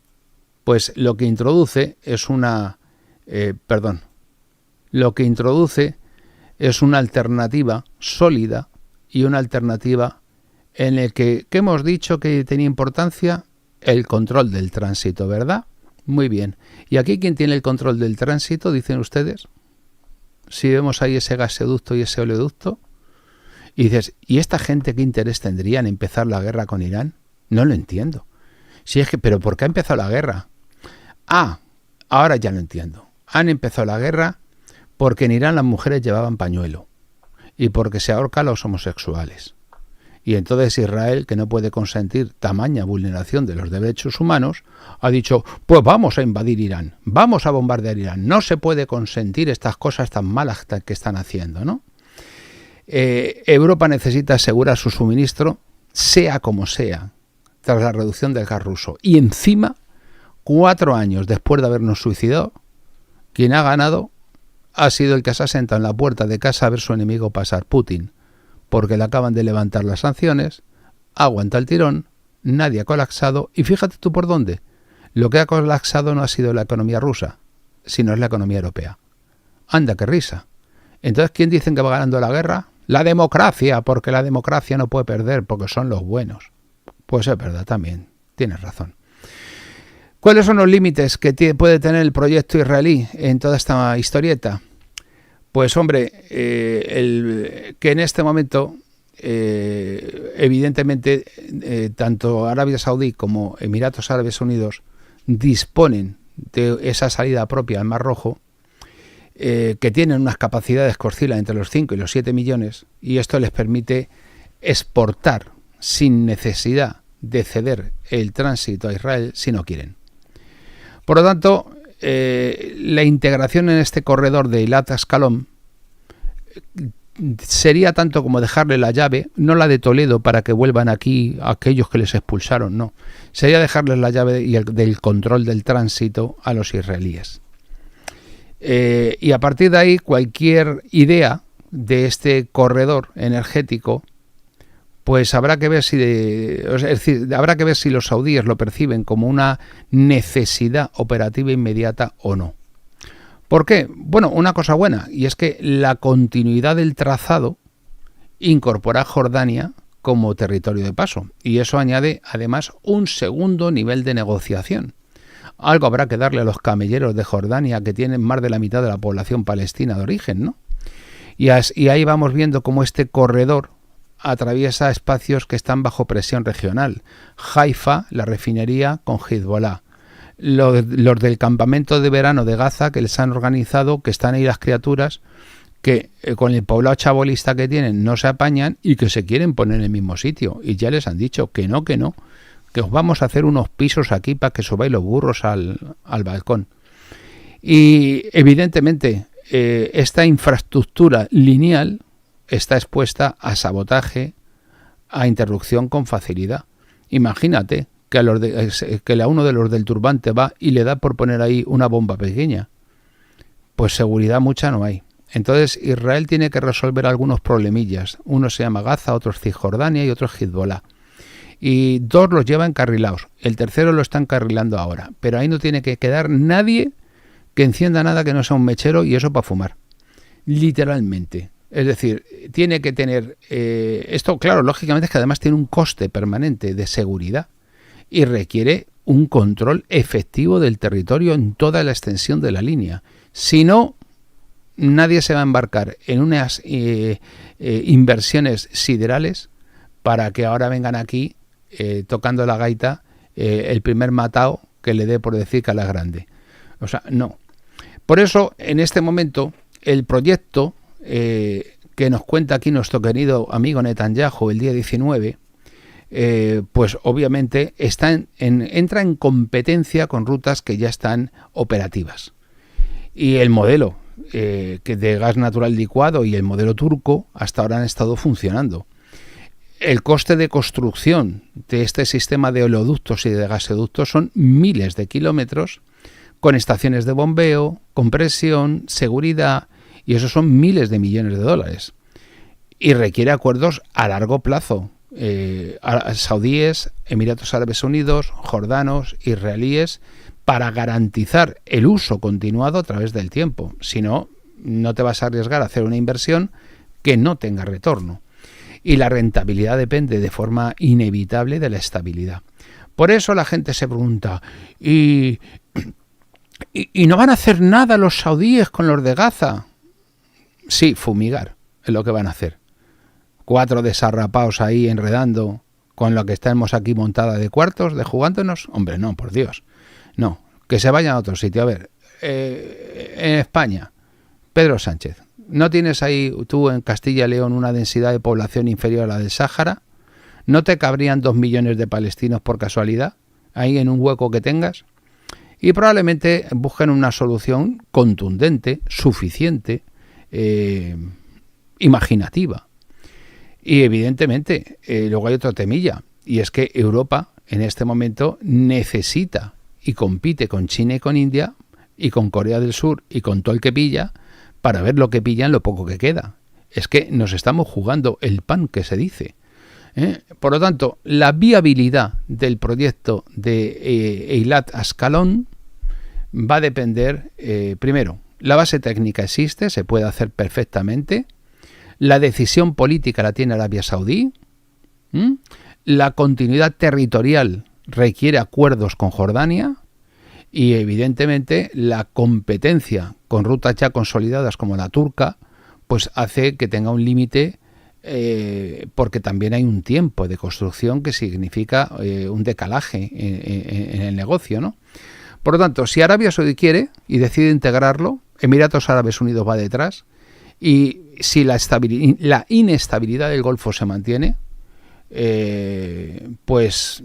[SPEAKER 1] pues lo que introduce es una alternativa sólida y una alternativa en la que hemos dicho que tenía importancia el control del tránsito, ¿verdad? Muy bien. ¿Y aquí quién tiene el control del tránsito, dicen ustedes? Si vemos ahí ese gasoducto y ese oleoducto, y dices, ¿y esta gente qué interés tendría en empezar la guerra con Irán? No lo entiendo. Si es que, ¿pero por qué ha empezado la guerra? Ah, ahora ya lo entiendo. Han empezado la guerra porque en Irán las mujeres llevaban pañuelo y porque se ahorca a los homosexuales. Y entonces Israel, que no puede consentir tamaña vulneración de los derechos humanos, ha dicho, pues vamos a invadir Irán, vamos a bombardear Irán. No se puede consentir estas cosas tan malas que están haciendo, ¿no? Europa necesita asegurar su suministro, sea como sea, tras la reducción del gas ruso. Y encima, 4 años después de habernos suicidado, quien ha ganado ha sido el que se ha sentado en la puerta de casa a ver su enemigo pasar, Putin, porque le acaban de levantar las sanciones, aguanta el tirón, nadie ha colapsado, y fíjate tú por dónde. Lo que ha colapsado no ha sido la economía rusa, sino es la economía europea. Anda, qué risa. Entonces, ¿quién dicen que va ganando la guerra? La democracia, porque la democracia no puede perder, porque son los buenos. Pues es verdad también, tienes razón. ¿Cuáles son los límites que puede tener el proyecto israelí en toda esta historieta? Pues hombre, que en este momento, evidentemente, tanto Arabia Saudí como Emiratos Árabes Unidos disponen de esa salida propia al Mar Rojo, que tienen unas capacidades que oscilan entre los 5 y los 7 millones, y esto les permite exportar sin necesidad de ceder el tránsito a Israel si no quieren. Por lo tanto, la integración en este corredor de Eilat Ascalón sería tanto como dejarle la llave, no la de Toledo para que vuelvan aquí aquellos que les expulsaron, no. Sería dejarles la llave del control del tránsito a los israelíes. Y a partir de ahí, cualquier idea de este corredor energético, pues habrá que ver habrá que ver si los saudíes lo perciben como una necesidad operativa inmediata o no. ¿Por qué? Bueno, una cosa buena, y es que la continuidad del trazado incorpora a Jordania como territorio de paso, y eso añade además un segundo nivel de negociación. Algo habrá que darle a los camelleros de Jordania, que tienen más de la mitad de la población palestina de origen, ¿no? Y ahí vamos viendo cómo este corredor atraviesa espacios que están bajo presión regional. Haifa, la refinería con Hezbollah. Los del campamento de verano de Gaza, que les han organizado, que están ahí las criaturas, que con el poblado chabolista que tienen no se apañan y que se quieren poner en el mismo sitio. Y ya les han dicho que no, que os vamos a hacer unos pisos aquí para que subáis los burros al balcón. Y evidentemente esta infraestructura lineal está expuesta a sabotaje, a interrupción con facilidad. Imagínate que a uno de los del turbante va y le da por poner ahí una bomba pequeña. Pues seguridad mucha no hay. Entonces Israel tiene que resolver algunos problemillas. Uno se llama Gaza, otro es Cisjordania y otro es Hezbollah. Y dos los lleva encarrilados. El tercero lo está encarrilando ahora. Pero ahí no tiene que quedar nadie que encienda nada que no sea un mechero, y eso para fumar. Literalmente. Es decir, tiene que tener... esto, claro, lógicamente es que además tiene un coste permanente de seguridad y requiere un control efectivo del territorio en toda la extensión de la línea. Si no, nadie se va a embarcar en unas inversiones siderales para que ahora vengan aquí tocando la gaita el primer matao que le dé por decir que a la grande. O sea, no. Por eso, en este momento, el proyecto que nos cuenta aquí nuestro querido amigo Netanyahu el día 19, pues obviamente entra en competencia con rutas que ya están operativas. Y el modelo que de gas natural licuado y el modelo turco hasta ahora han estado funcionando. El coste de construcción de este sistema de oleoductos y de gasoductos son miles de kilómetros, con estaciones de bombeo, compresión, seguridad, y eso son miles de millones de dólares. Y requiere acuerdos a largo plazo. Saudíes, Emiratos Árabes Unidos, jordanos, israelíes, para garantizar el uso continuado a través del tiempo. Si no, no te vas a arriesgar a hacer una inversión que no tenga retorno. Y la rentabilidad depende de forma inevitable de la estabilidad. Por eso la gente se pregunta, ¿y no van a hacer nada los saudíes con los de Gaza? Sí, fumigar es lo que van a hacer. 4 desarrapados ahí enredando con lo que estamos aquí montada de cuartos, de jugándonos. Hombre, no, por Dios. No, que se vayan a otro sitio. A ver, en España, Pedro Sánchez, ¿no tienes ahí tú en Castilla y León una densidad de población inferior a la del Sáhara? ¿No te cabrían 2 millones de palestinos por casualidad ahí en un hueco que tengas? Y probablemente busquen una solución contundente, suficiente, imaginativa. Y evidentemente luego hay otro temilla, y es que Europa en este momento necesita y compite con China y con India y con Corea del Sur y con todo el que pilla para ver lo que pillan, lo poco que queda. Es que nos estamos jugando el pan que se dice. Por lo tanto, la viabilidad del proyecto de Eilat Ascalón va a depender, primero, la base técnica existe, se puede hacer perfectamente. La decisión política la tiene Arabia Saudí. La continuidad territorial requiere acuerdos con Jordania. Y evidentemente la competencia con rutas ya consolidadas como la turca, pues hace que tenga un límite, porque también hay un tiempo de construcción que significa un decalaje en el negocio, ¿no? Por lo tanto, si Arabia Saudí quiere y decide integrarlo, Emiratos Árabes Unidos va detrás, y si la inestabilidad del Golfo se mantiene, pues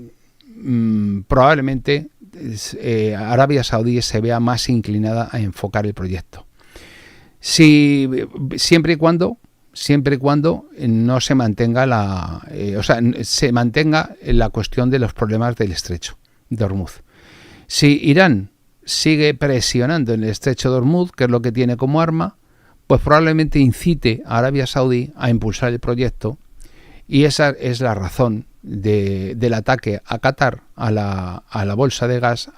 [SPEAKER 1] probablemente Arabia Saudí se vea más inclinada a enfocar el proyecto. Siempre y cuando no se mantenga se mantenga la cuestión de los problemas del estrecho de Hormuz. Si Irán sigue presionando en el estrecho de Hormuz, que es lo que tiene como arma, pues probablemente incite a Arabia Saudí a impulsar el proyecto, y esa es la razón del ataque a Qatar, a la bolsa de gas.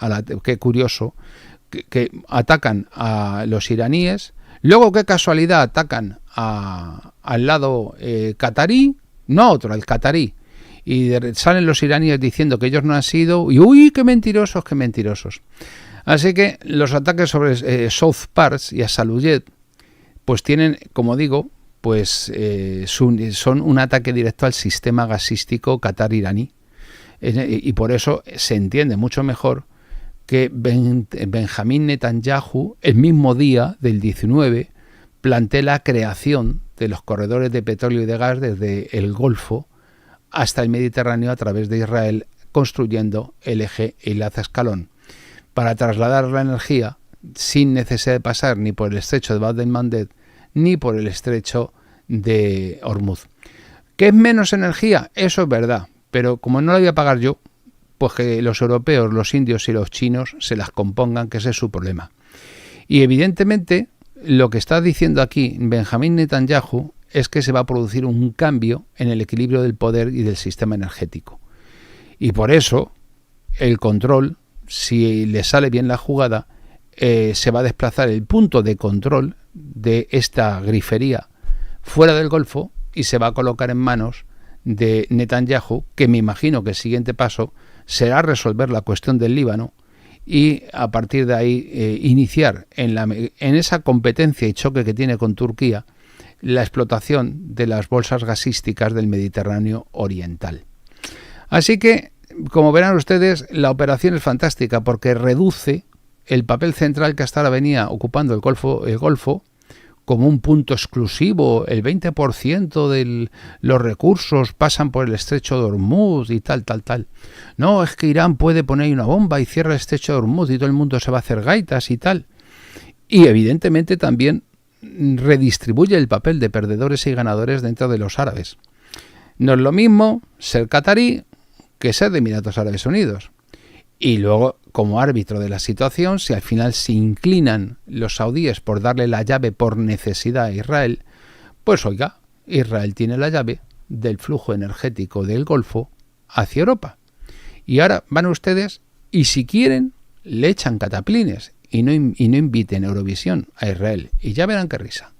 [SPEAKER 1] Qué curioso, que atacan a los iraníes, luego qué casualidad atacan al lado catarí, no a otro, al catarí, y salen los iraníes diciendo que ellos no han sido, y ¡uy, qué mentirosos, qué mentirosos! Así que los ataques sobre South Pars y a Saluyet, pues tienen, como digo, pues son un ataque directo al sistema gasístico qatar-iraní, y por eso se entiende mucho mejor que Benjamín Netanyahu, el mismo día del 19, plantee la creación de los corredores de petróleo y de gas desde el Golfo hasta el Mediterráneo a través de Israel, construyendo el eje Eilat-Ascalón, para trasladar la energía sin necesidad de pasar ni por el estrecho de Bab el-Mandeb ni por el estrecho de Hormuz. ¿Qué es menos energía? Eso es verdad, pero como no la voy a pagar yo, pues que los europeos, los indios y los chinos se las compongan, que ese es su problema. Y evidentemente lo que está diciendo aquí Benjamín Netanyahu es que se va a producir un cambio en el equilibrio del poder y del sistema energético. Y por eso el control, si le sale bien la jugada, se va a desplazar el punto de control de esta grifería fuera del Golfo y se va a colocar en manos de Netanyahu, que me imagino que el siguiente paso será resolver la cuestión del Líbano y a partir de ahí iniciar en esa competencia y choque que tiene con Turquía la explotación de las bolsas gasísticas del Mediterráneo Oriental. Así que, como verán ustedes, la operación es fantástica porque reduce el papel central que hasta ahora venía ocupando el Golfo como un punto exclusivo. El 20% de los recursos pasan por el estrecho de Hormuz y tal. No, es que Irán puede poner una bomba y cierra el estrecho de Hormuz y todo el mundo se va a hacer gaitas y tal. Y evidentemente también redistribuye el papel de perdedores y ganadores dentro de los árabes. No es lo mismo ser catarí que ser de Emiratos Árabes Unidos. Y luego, como árbitro de la situación, si al final se inclinan los saudíes por darle la llave por necesidad a Israel, pues oiga, Israel tiene la llave del flujo energético del Golfo hacia Europa. Y ahora van ustedes y si quieren le echan cataplines y no inviten Eurovisión a Israel. Y ya verán qué risa.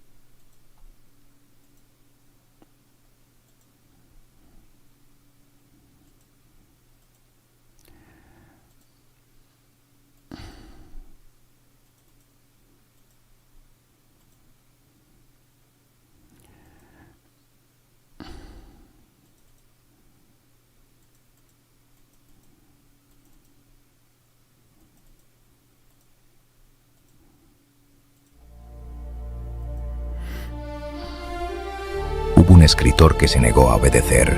[SPEAKER 2] Un escritor que se negó a obedecer,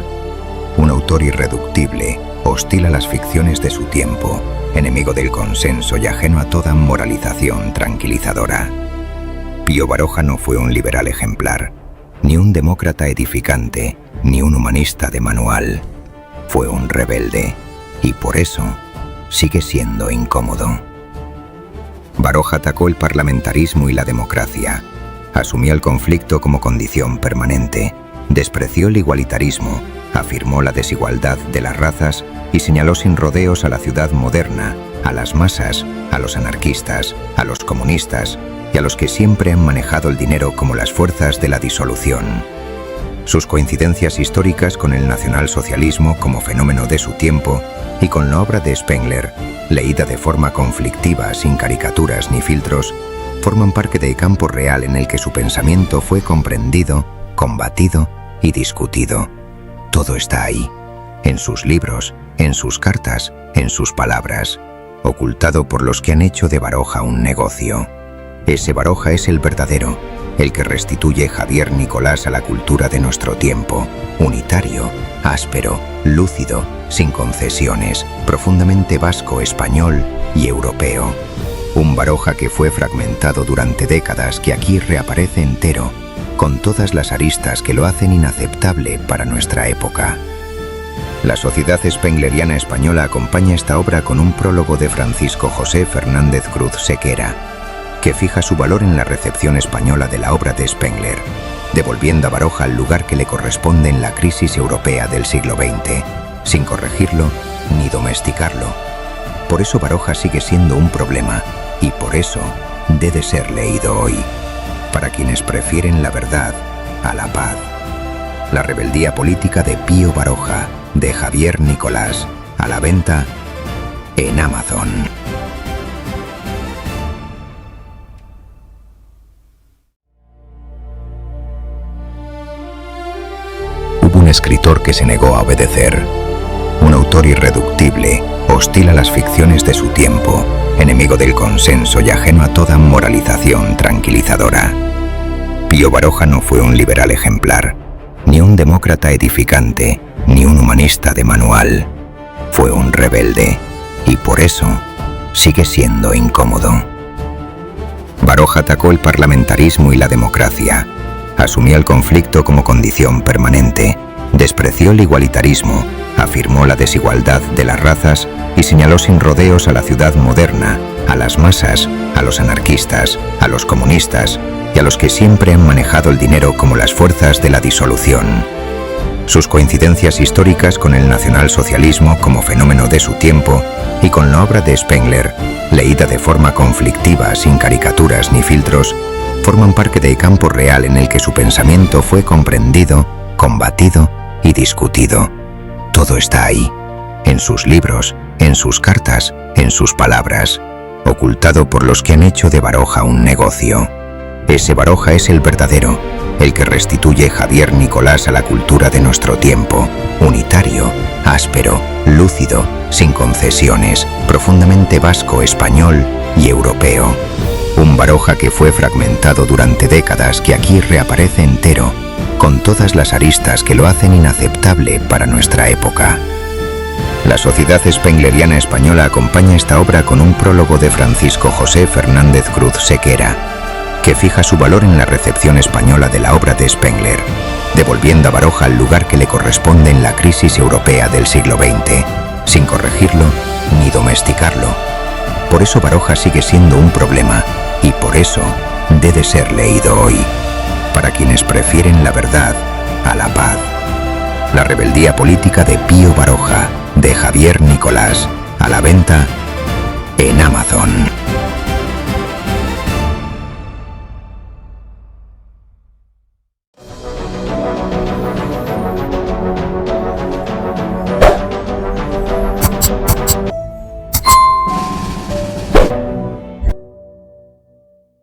[SPEAKER 2] un autor irreductible, hostil a las ficciones de su tiempo, enemigo del consenso y ajeno a toda moralización tranquilizadora. Pío Baroja no fue un liberal ejemplar, ni un demócrata edificante, ni un humanista de manual. Fue un rebelde, y por eso sigue siendo incómodo. Baroja atacó el parlamentarismo y la democracia, asumió el conflicto como condición permanente, despreció el igualitarismo, afirmó la desigualdad de las razas y señaló sin rodeos a la ciudad moderna, a las masas, a los anarquistas, a los comunistas y a los que siempre han manejado el dinero como las fuerzas de la disolución. sus coincidencias históricas con el nacionalsocialismo como fenómeno de su tiempo y con la obra de Spengler, leída de forma conflictiva, sin caricaturas ni filtros, forman parte del campo real en el que su pensamiento fue comprendido, combatido y discutido. Todo está ahí, en sus libros, en sus cartas, en sus palabras, ocultado por los que han hecho de Baroja un negocio. Ese Baroja es el verdadero, el que restituye Javier Nicolás a la cultura de nuestro tiempo, unitario, áspero, lúcido, sin concesiones, profundamente vasco, español y europeo. Un Baroja que fue fragmentado durante décadas, que aquí reaparece entero, con todas las aristas que lo hacen inaceptable para nuestra época. La Sociedad Spengleriana Española acompaña esta obra con un prólogo de Francisco José Fernández Cruz Sequera, que fija su valor en la recepción española de la obra de Spengler, devolviendo a Baroja al lugar que le corresponde en la crisis europea del siglo XX, sin corregirlo ni domesticarlo. Por eso Baroja sigue siendo un problema, y por eso debe ser leído hoy, para quienes prefieren la verdad a la paz. La rebeldía política de Pío Baroja, de Javier Nicolás, a la venta en Amazon. Hubo un escritor que se negó a obedecer, un autor irreductible, hostil a las ficciones de su tiempo, enemigo del consenso y ajeno a toda moralización tranquilizadora. Pío Baroja no fue un liberal ejemplar, ni un demócrata edificante, ni un humanista de manual. Fue un rebelde, y por eso sigue siendo incómodo. Baroja atacó el parlamentarismo y la democracia, asumió el conflicto como condición permanente, despreció el igualitarismo, afirmó la desigualdad de las razas y señaló sin rodeos a la ciudad moderna, a las masas, a los anarquistas, a los comunistas y a los que siempre han manejado el dinero como las fuerzas de la disolución. Sus coincidencias históricas con el nacionalsocialismo como fenómeno de su tiempo y con la obra de Spengler, leída de forma conflictiva, sin caricaturas ni filtros, forman parte del campo real en el que su pensamiento fue comprendido, combatido y discutido. Todo está ahí, en sus libros, en sus cartas, en sus palabras, ocultado por los que han hecho de Baroja un negocio. Ese Baroja es el verdadero, el que restituye Javier Nicolás a la cultura de nuestro tiempo, unitario, áspero, lúcido, sin concesiones, profundamente vasco, español y europeo. Un Baroja que fue fragmentado durante décadas, que aquí reaparece entero, con todas las aristas que lo hacen inaceptable para nuestra época. La Sociedad Spengleriana Española acompaña esta obra con un prólogo de Francisco José Fernández Cruz Sequera, que fija su valor en la recepción española de la obra de Spengler, devolviendo a Baroja al lugar que le corresponde en la crisis europea del siglo XX, sin corregirlo ni domesticarlo. Por eso Baroja sigue siendo un problema, y por eso debe ser leído hoy, para quienes prefieren la verdad a la paz. La rebeldía política de Pío Baroja, de Javier Nicolás, a la venta en Amazon.